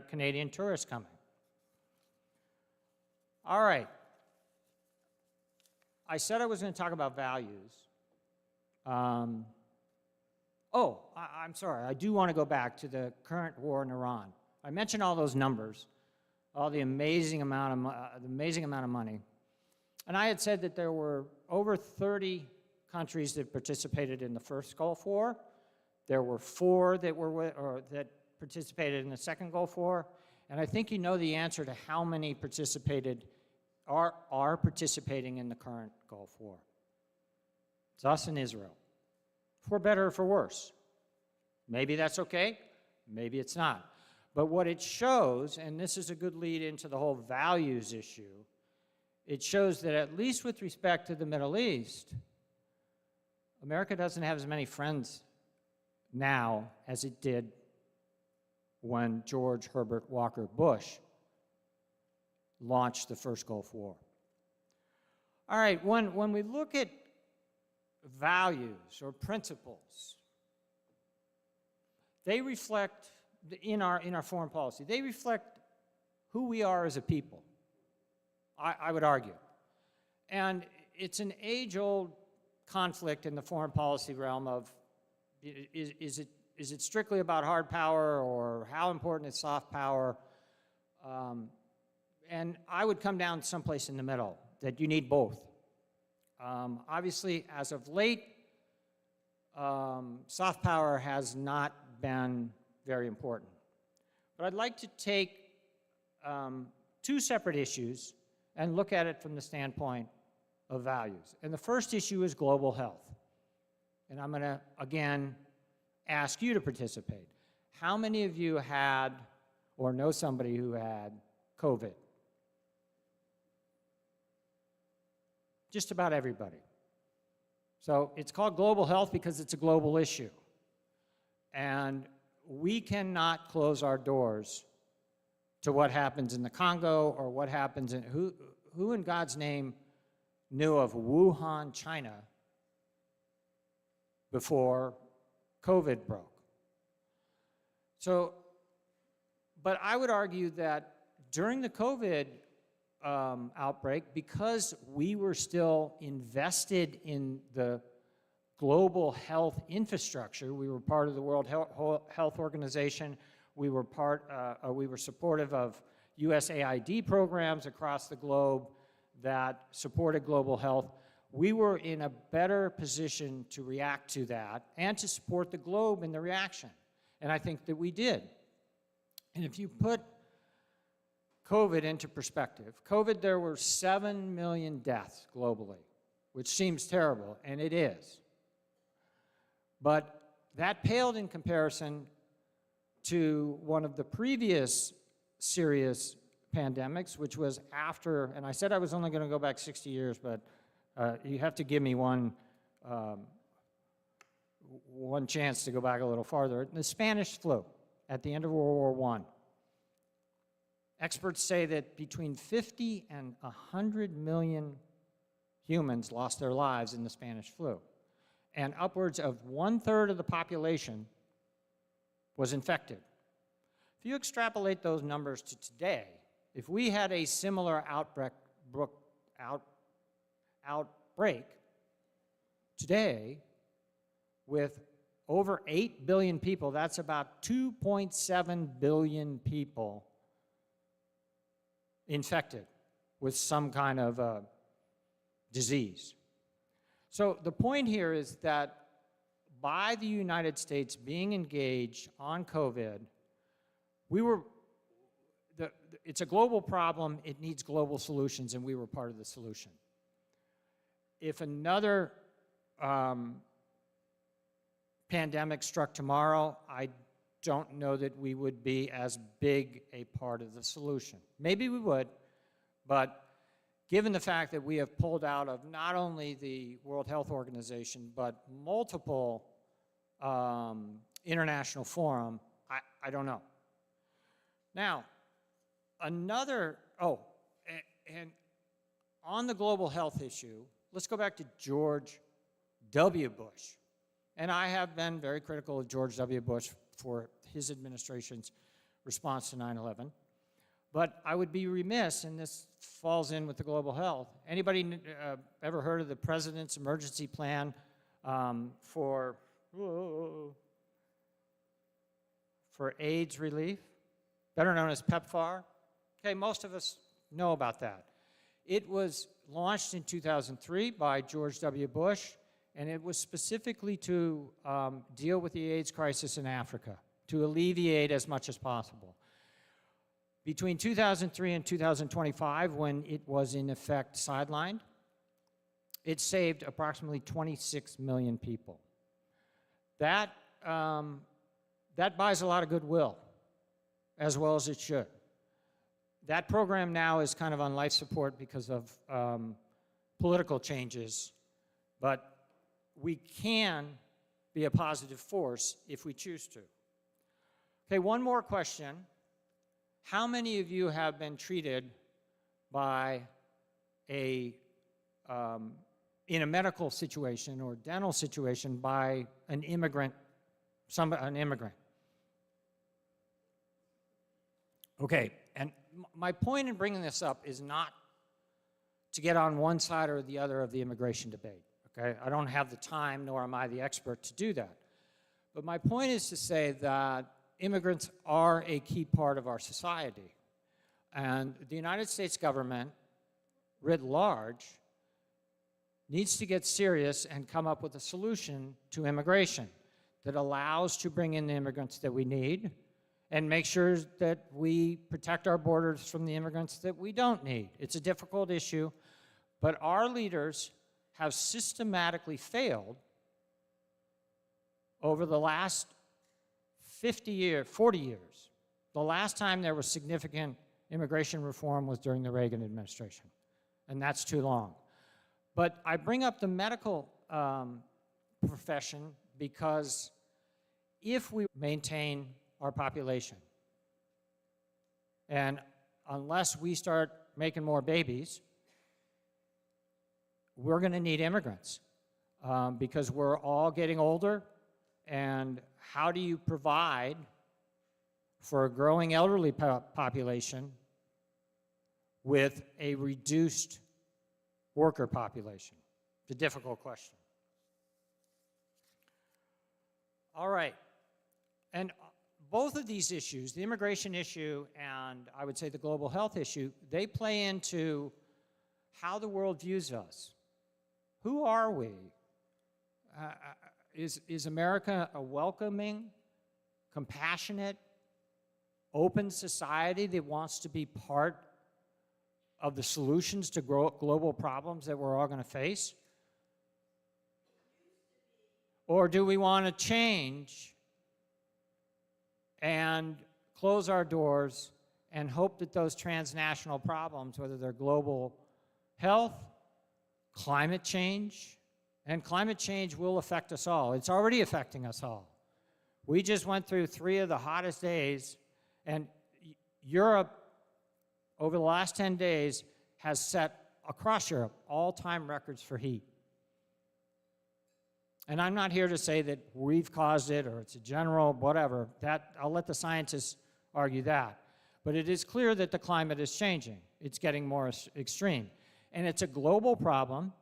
Canadian tourists coming. All right. I said I was going to talk about values. I'm sorry. I do want to go back to the current war in Iran. I mentioned all those numbers, all the amazing amount of money. And I had said that there were over 30 countries that participated in the first Gulf War. There were 4 that participated in the second Gulf War. And I think you know the answer to how many are participating in the current Gulf War. It's us and Israel, for better or for worse. Maybe that's okay, maybe it's not. But what it shows, and this is a good lead into the whole values issue, it shows that at least with respect to the Middle East, America doesn't have as many friends now as it did when George Herbert Walker Bush launched the first Gulf War. All right, when we look at values or principles, they reflect, in our foreign policy, they reflect who we are as a people, I would argue. And it's an age-old conflict in the foreign policy realm of, is it strictly about hard power, or how important is soft power? And I would come down someplace in the middle, that you need both. Obviously, as of late, soft power has not been very important. But I'd like to take 2 separate issues and look at it from the standpoint of values. And the first issue is global health. And I'm going to, again, ask you to participate. How many of you had or know somebody who had COVID? Just about everybody. So it's called global health because it's a global issue. And we cannot close our doors to what happens in the Congo or what happens in, who in God's name knew of Wuhan, China, before COVID broke. So, but I would argue that during the COVID outbreak, because we were still invested in the global health infrastructure, we were part of the World Health Organization, we were supportive of USAID programs across the globe that supported global health. We were in a better position to react to that and to support the globe in the reaction. And I think that we did. And if you put COVID into perspective, COVID, there were 7 million deaths globally, which seems terrible, and it is. But that paled in comparison to one of the previous serious pandemics, which was after, and I said I was only going to go back 60 years, but you have to give me one chance to go back a little farther. The Spanish flu at the end of World War I. Experts say that between 50 and 100 million humans lost their lives in the Spanish flu, and upwards of 1/3 of the population was infected. If you extrapolate those numbers to today, if we had a similar outbreak today with over 8 billion people, that's about 2.7 billion people infected with some kind of disease. So the point here is that by the United States being engaged on COVID, it's a global problem, it needs global solutions, and we were part of the solution. If another pandemic struck tomorrow, I don't know that we would be as big a part of the solution. Maybe we would, but given the fact that we have pulled out of not only the World Health Organization, but multiple international forum, I don't know. Now, and on the global health issue, let's go back to George W. Bush. And I have been very critical of George W. Bush for his administration's response to 9/11. But I would be remiss, and this falls in with the global health. Anybody ever heard of the President's Emergency Plan for AIDS relief, better known as PEPFAR? Okay, most of us know about that. It was launched in 2003 by George W. Bush, and it was specifically to deal with the AIDS crisis in Africa, to alleviate as much as possible. Between 2003 and 2025, when it was in effect sidelined, it saved approximately 26 million people. That buys a lot of goodwill, as well as it should. That program now is kind of on life support because of political changes, but we can be a positive force if we choose to. Okay, one more question. How many of you have been treated by in a medical situation or dental situation by an immigrant? Okay, and my point in bringing this up is not to get on one side or the other of the immigration debate, okay? I don't have the time, nor am I the expert to do that. But my point is to say that immigrants are a key part of our society. And the United States government, writ large, needs to get serious and come up with a solution to immigration that allows to bring in the immigrants that we need and make sure that we protect our borders from the immigrants that we don't need. It's a difficult issue, but our leaders have systematically failed over the last 40 years. The last time there was significant immigration reform was during the Reagan administration, and that's too long. But I bring up the medical profession because if we maintain our population, and unless we start making more babies, we're going to need immigrants. because we're all getting older, and how do you provide for a growing elderly population with a reduced worker population? It's a difficult question. All right, and both of these issues, the immigration issue and I would say the global health issue, they play into how the world views us. Who are we? Is America a welcoming, compassionate, open society that wants to be part of the solutions to global problems that we're all going to face? Or do we want to change and close our doors and hope that those transnational problems, whether they're global health, climate change, and climate change will affect us all. It's already affecting us all. We just went through 3 of the hottest days, and Europe, over the last 10 days, has set, across Europe, all-time records for heat. And I'm not here to say that we've caused it or it's a general whatever. I'll let the scientists argue that. But it is clear that the climate is changing. It's getting more extreme. And it's a global problem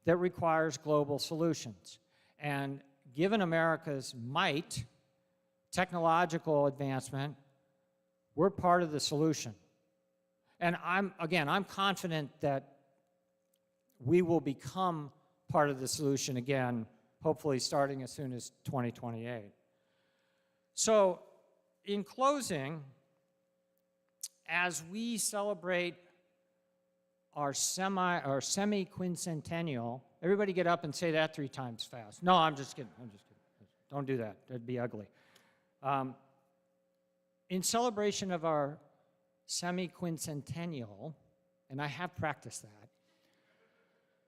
that requires global solutions. And given America's might, technological advancement, we're part of the solution. And I'm confident that we will become part of the solution again, hopefully starting as soon as 2028. So, in closing, as we celebrate our semi-quincentennial, everybody get up and say that 3 times fast. No, I'm just kidding. Don't do that. That'd be ugly. In celebration of our semi-quincentennial, and I have practiced that.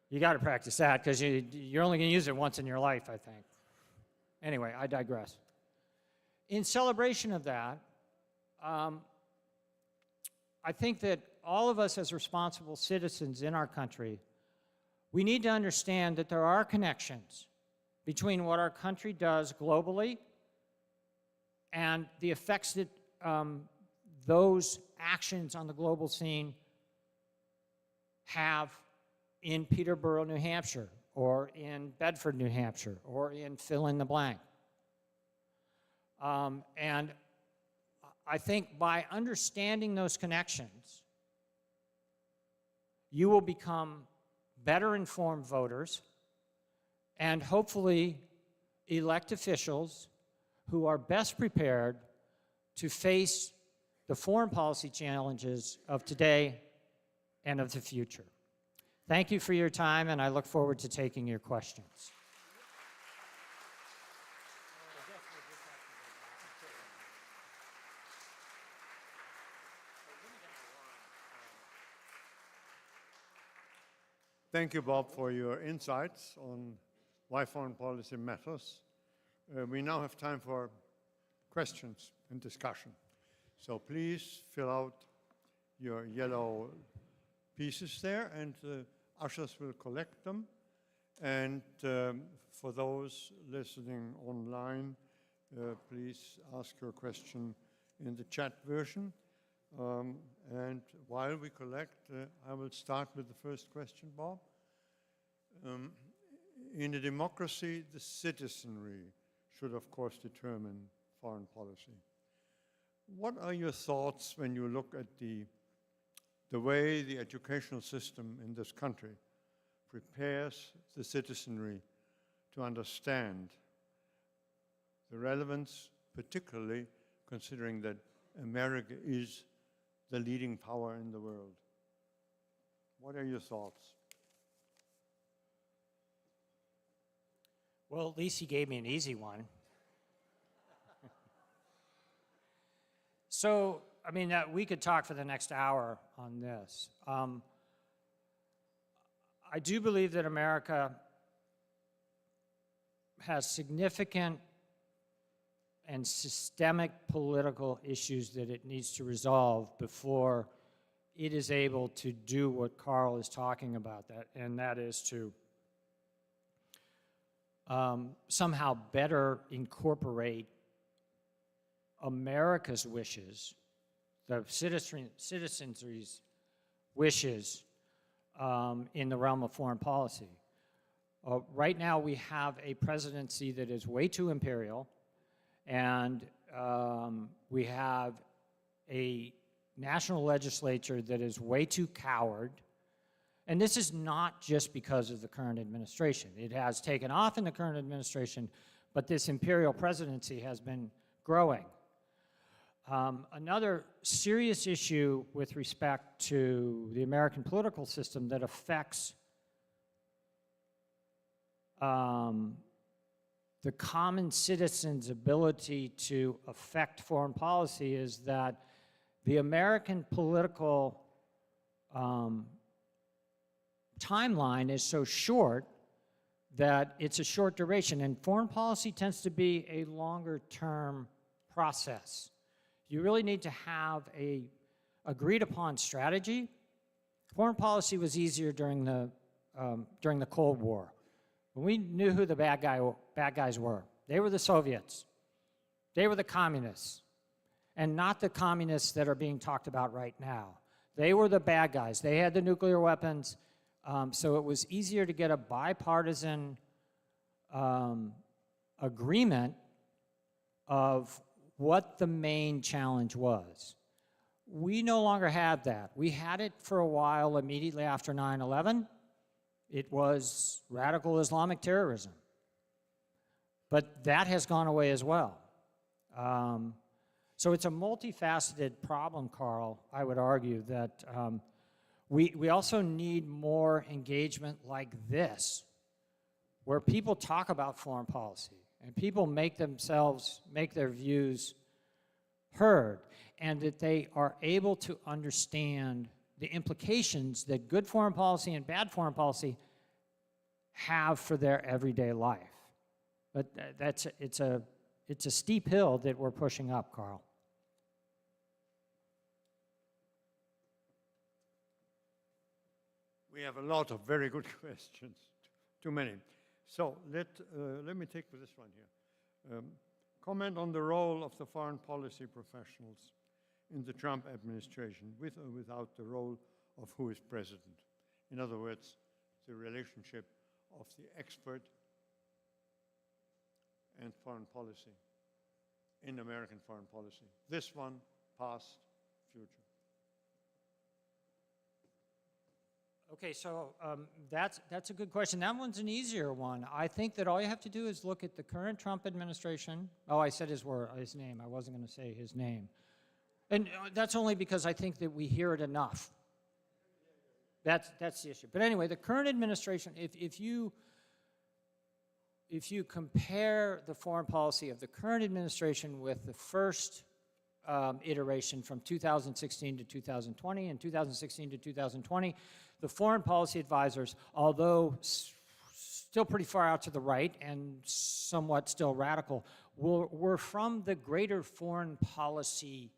You got to practice that because you're only going to use it once in your life, I think. Anyway, I digress. In celebration of that, I think that all of us as responsible citizens in our country, we need to understand that there are connections between what our country does globally and the effects that those actions on the global scene have in Peterborough, New Hampshire, or in Bedford, New Hampshire, or in fill in the blank. And I think by understanding those connections, you will become better informed voters and hopefully elect officials who are best prepared to face the foreign policy challenges of today and of the future. Thank you for your time, and I look forward to taking your questions. Thank you, Bob, for your insights on why foreign policy matters. We now have time for questions and discussion. So please fill out your yellow pieces there, and ushers will collect them. And for those listening online, please ask your question in the chat version. And while we collect, I will start with the first question, Bob. In a democracy, the citizenry should, of course, determine foreign policy. What are your thoughts when you look at the way the educational system in this country prepares the citizenry to understand the relevance, particularly considering that America is the leading power in the world? What are your thoughts? Well, at least he gave me an easy one. So, I mean, we could talk for the next hour on this. I do believe that America has significant and systemic political issues that it needs to resolve before it is able to do what Carl is talking about, and that is to somehow better incorporate America's wishes, the citizenry's wishes in the realm of foreign policy. Right now we have a presidency that is way too imperial, and we have a national legislature that is way too coward. And this is not just because of the current administration. It has taken off in the current administration, but this imperial presidency has been growing. Another serious issue with respect to the American political system that affects the common citizen's ability to affect foreign policy is that the American political timeline is so short that it's a short duration, and foreign policy tends to be a longer-term process. You really need to have a agreed-upon strategy. Foreign policy was easier during the Cold War. We knew who the bad guys were. They were the Soviets. They were the communists, and not the communists that are being talked about right now. They were the bad guys. They had the nuclear weapons, so it was easier to get a bipartisan agreement of what the main challenge was. We no longer have that. We had it for a while immediately after 9/11. It was radical Islamic terrorism. But that has gone away as well. So it's a multifaceted problem, Carl, I would argue, that we also need more engagement like this, where people talk about foreign policy and people make their views heard, and that they are able to understand the implications that good foreign policy and bad foreign policy have for their everyday life. But it's a steep hill that we're pushing up, Carl. We have a lot of very good questions, too many. So let me take this one here. Comment on the role of the foreign policy professionals in the Trump administration, with or without the role of who is president. In other words, the relationship of the expert and foreign policy in American foreign policy. This one, past, future. Okay, so that's a good question. That one's an easier one. I think that all you have to do is look at the current Trump administration. Oh, I said his name. I wasn't going to say his name. And that's only because I think that we hear it enough. That's the issue. But anyway, the current administration, if you compare the foreign policy of the current administration with the first iteration from 2016 to 2020 and 2016 to 2020, the foreign policy advisors, although still pretty far out to the right and somewhat still radical, were from the greater foreign policy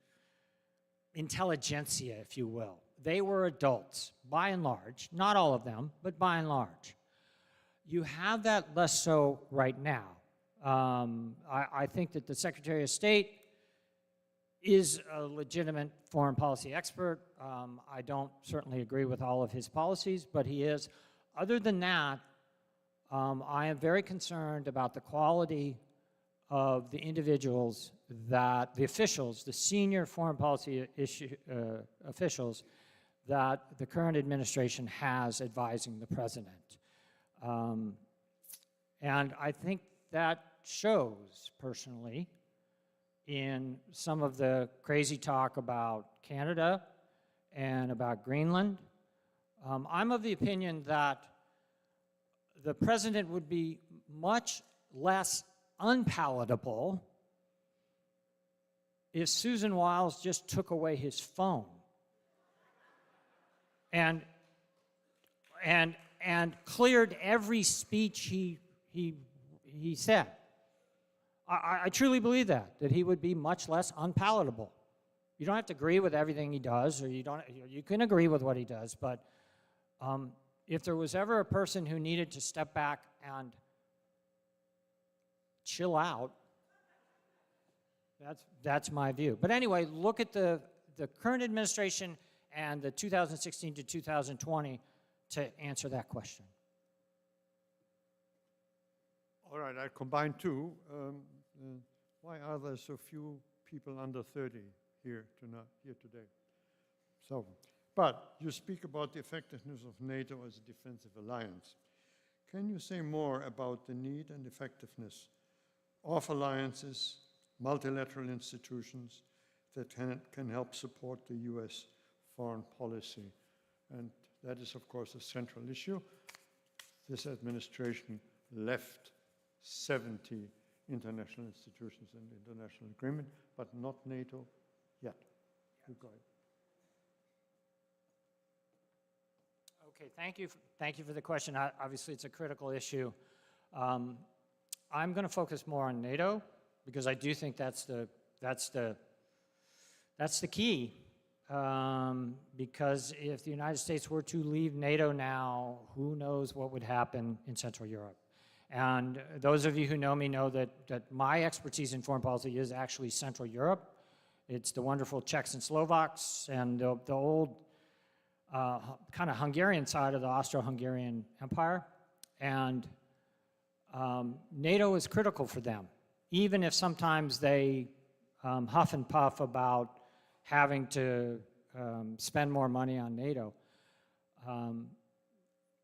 intelligentsia, if you will. They were adults, by and large. Not all of them, but by and large. You have that less so right now. I think that the Secretary of State is a legitimate foreign policy expert. I don't certainly agree with all of his policies, but he is. Other than that, I am very concerned about the quality of the individuals that, the officials, the senior foreign policy officials that the current administration has advising the president. And I think that shows, personally, in some of the crazy talk about Canada and about Greenland. I'm of the opinion that the president would be much less unpalatable if Susan Wiles just took away his phone and cleared every speech he said. I truly believe that he would be much less unpalatable. You don't have to agree with everything he does, or you can agree with what he does, but if there was ever a person who needed to step back and chill out. That's my view. But anyway, look at the current administration and the 2016 to 2020 to answer that question. All right, I combine two. Why are there so few people under 30 here today? So, but you speak about the effectiveness of NATO as a defensive alliance. Can you say more about the need and effectiveness of alliances, multilateral institutions that can help support the US foreign policy? And that is, of course, a central issue. This administration left 70 international institutions and international agreement, but not NATO yet. You go ahead. Okay, thank you for the question. Obviously, it's a critical issue. I'm going to focus more on NATO because I do think that's the key. Because if the United States were to leave NATO now, who knows what would happen in Central Europe? And those of you who know me know that my expertise in foreign policy is actually Central Europe. It's the wonderful Czechs and Slovaks and the old kind of Hungarian side of the Austro-Hungarian Empire. And NATO is critical for them, even if sometimes they huff and puff about having to spend more money on NATO.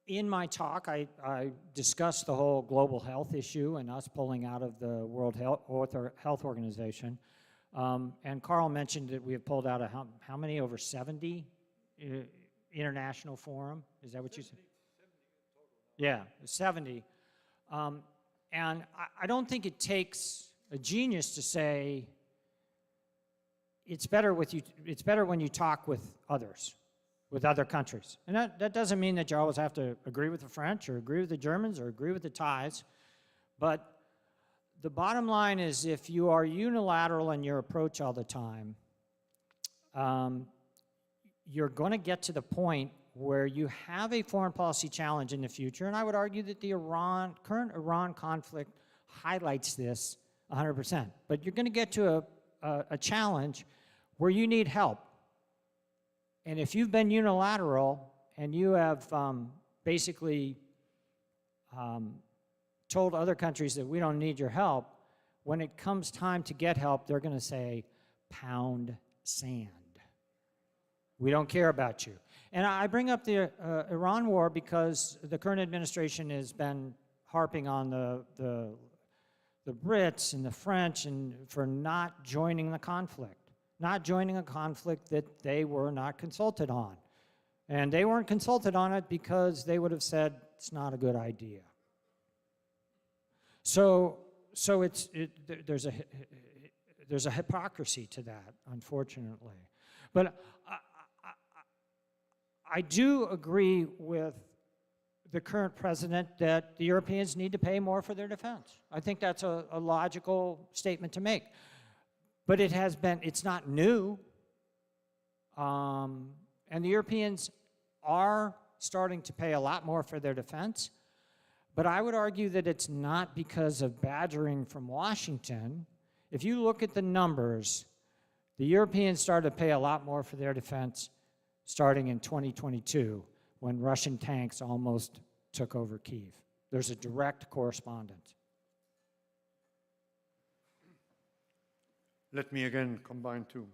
In my talk, I discussed the whole global health issue and us pulling out of the World Health Organization. And Carl mentioned that we have pulled out how many? Over 70 international forum? Is that what you said? 70 in total. Yeah, 70. And I don't think it takes a genius to say it's better when you talk with others, with other countries. And that doesn't mean that you always have to agree with the French or agree with the Germans or agree with the Thais. But the bottom line is if you are unilateral in your approach all the time, you're going to get to the point where you have a foreign policy challenge in the future. And I would argue that the current Iran conflict highlights this 100%. But you're going to get to a challenge where you need help. And if you've been unilateral and you have basically told other countries that we don't need your help, when it comes time to get help, they're going to say, pound sand. We don't care about you. And I bring up the Iran war because the current administration has been harping on the Brits and the French and for not joining the conflict. Not joining a conflict that they were not consulted on. And they weren't consulted on it because they would have said it's not a good idea. So there's a hypocrisy to that, unfortunately. But I do agree with the current president that the Europeans need to pay more for their defense. I think that's a logical statement to make. But it's not new. And the Europeans are starting to pay a lot more for their defense. But I would argue that it's not because of badgering from Washington. If you look at the numbers, the Europeans started to pay a lot more for their defense starting in 2022 when Russian tanks almost took over Kyiv. There's a direct correspondence. Let me again combine two.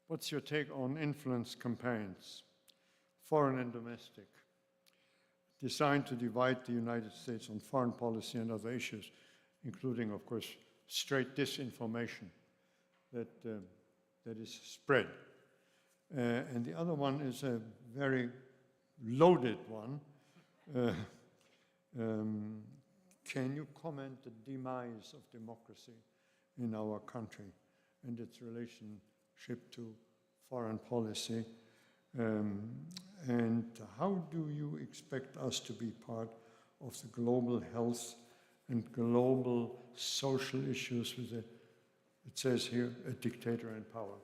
What's your take on influence campaigns, foreign and domestic, designed to divide the United States on foreign policy and other issues, including, of course, straight disinformation that is spread? And the other one is a very loaded one. Can you comment the demise of democracy in our country and its relationship to foreign policy? And how do you expect us to be part of the global health and global social issues with it says here, a dictator in power?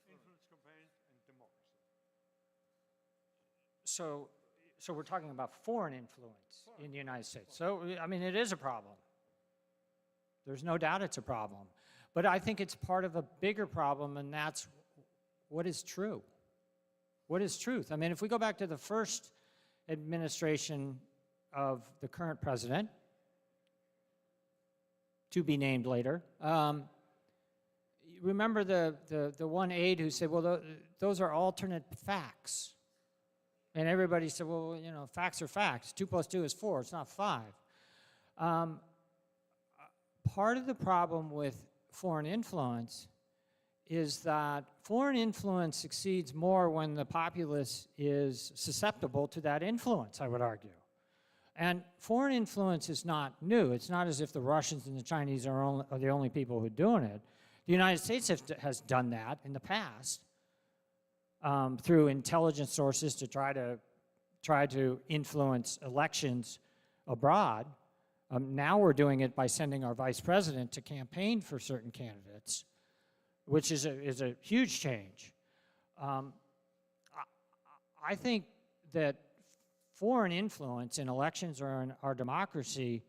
Influence campaigns and democracy. so we're talking about foreign influence in the United States. So, I mean, it is a problem. There's no doubt it's a problem. But I think it's part of a bigger problem, and that's what is true. What is truth? I mean, if we go back to the first administration of the current president, to be named later, remember the one aide who said, well, those are alternate facts. And everybody said, well, you know, facts are facts. 2 + 2 is 4. It's not 5. Part of the problem with foreign influence is that foreign influence succeeds more when the populace is susceptible to that influence, I would argue. And foreign influence is not new. It's not as if the Russians and the Chinese are the only people who are doing it. The United States has done that in the past through intelligence sources to try to influence elections abroad. Now we're doing it by sending our vice president to campaign for certain candidates, which is a huge change. I think that foreign influence in elections or in our democracy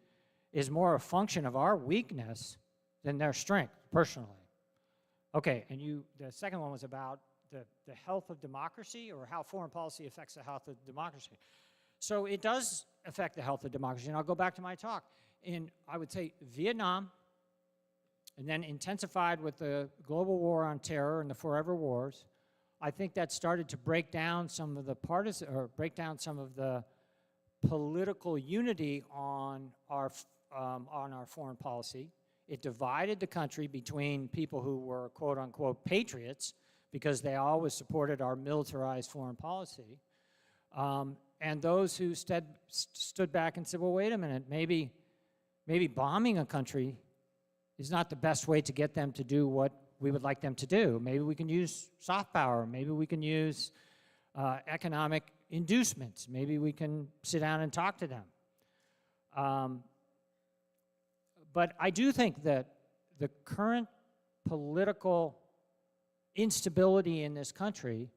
is more a function of our weakness than their strength, personally. Okay, and the second one was about the health of democracy, or how foreign policy affects the health of democracy. So it does affect the health of democracy, and I'll go back to my talk. In, I would say, Vietnam, and then intensified with the global war on terror and the forever wars, I think that started to break down some of the political unity on our foreign policy. It divided the country between people who were quote-unquote patriots because they always supported our militarized foreign policy, and those who stood back and said, well, wait a minute, maybe bombing a country is not the best way to get them to do what we would like them to do. Maybe we can use soft power. Maybe we can use economic inducements. Maybe we can sit down and talk to them. But I do think that the current political instability in this country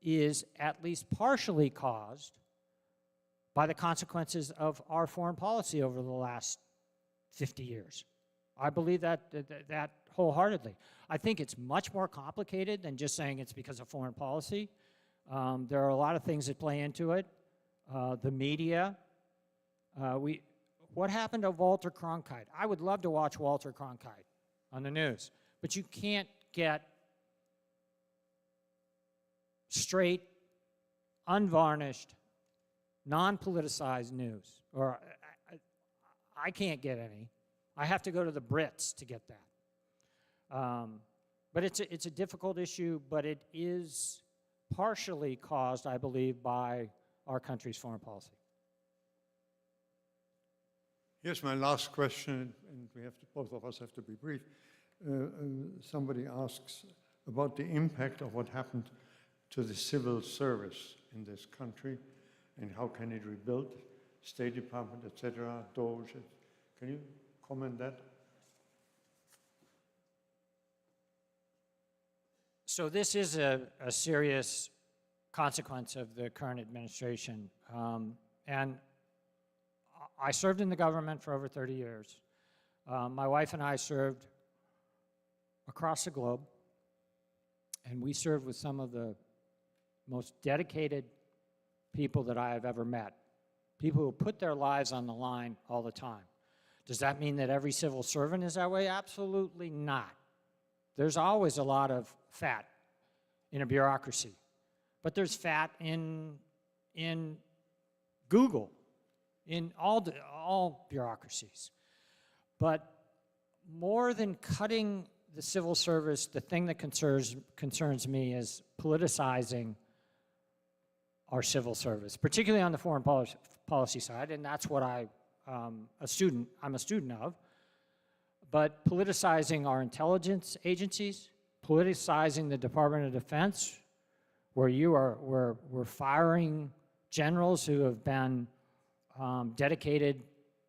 is at least partially caused by the consequences of our foreign policy over the last 50 years. I believe that wholeheartedly. I think it's much more complicated than just saying it's because of foreign policy. There are a lot of things that play into it. The media. What happened to Walter Cronkite? I would love to watch Walter Cronkite on the news, but you can't get straight, unvarnished, non-politicized news. Or I can't get any. I have to go to the Brits to get that. But it's a difficult issue, but it is partially caused, I believe, by our country's foreign policy. Here's my last question, and both of us have to be brief. Somebody asks about the impact of what happened to the civil service in this country, and how can it rebuild, State Department, etc., Doge. Can you comment that? So this is a serious consequence of the current administration. And I served in the government for over 30 years. My wife and I served across the globe, and we served with some of the most dedicated people that I have ever met, people who put their lives on the line all the time. Does that mean that every civil servant is that way? Absolutely not. There's always a lot of fat in a bureaucracy, but there's fat in Google, in all bureaucracies. But more than cutting the civil service, the thing that concerns me is politicizing our civil service, particularly on the foreign policy side, and that's what I'm a student of. But politicizing our intelligence agencies, politicizing the Department of Defense, where we're firing generals who have been dedicated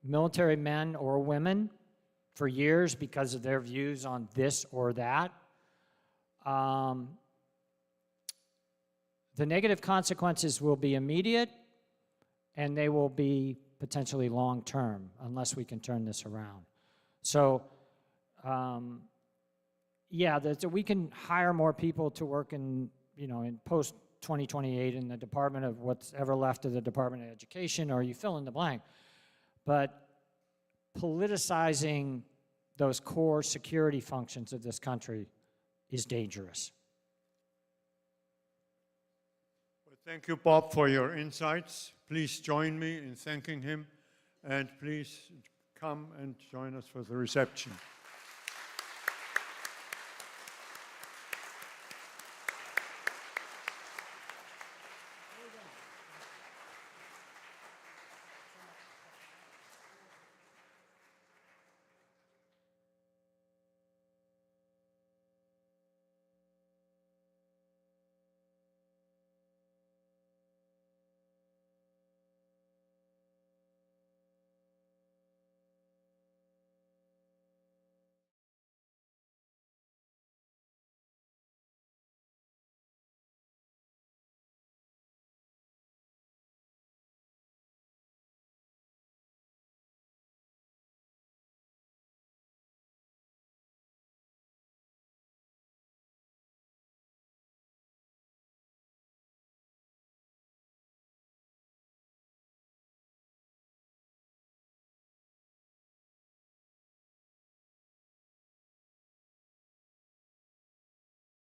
military men or women for years because of their views on this or that. the negative consequences will be immediate, and they will be potentially long-term unless we can turn this around. So, yeah, we can hire more people to work in, in post-2028 in the Department of what's ever left of the Department of Education, or you fill in the blank. But politicizing those core security functions of this country is dangerous. Well, thank you, Bob, for your insights. Please join me in thanking him, and please come and join us for the reception.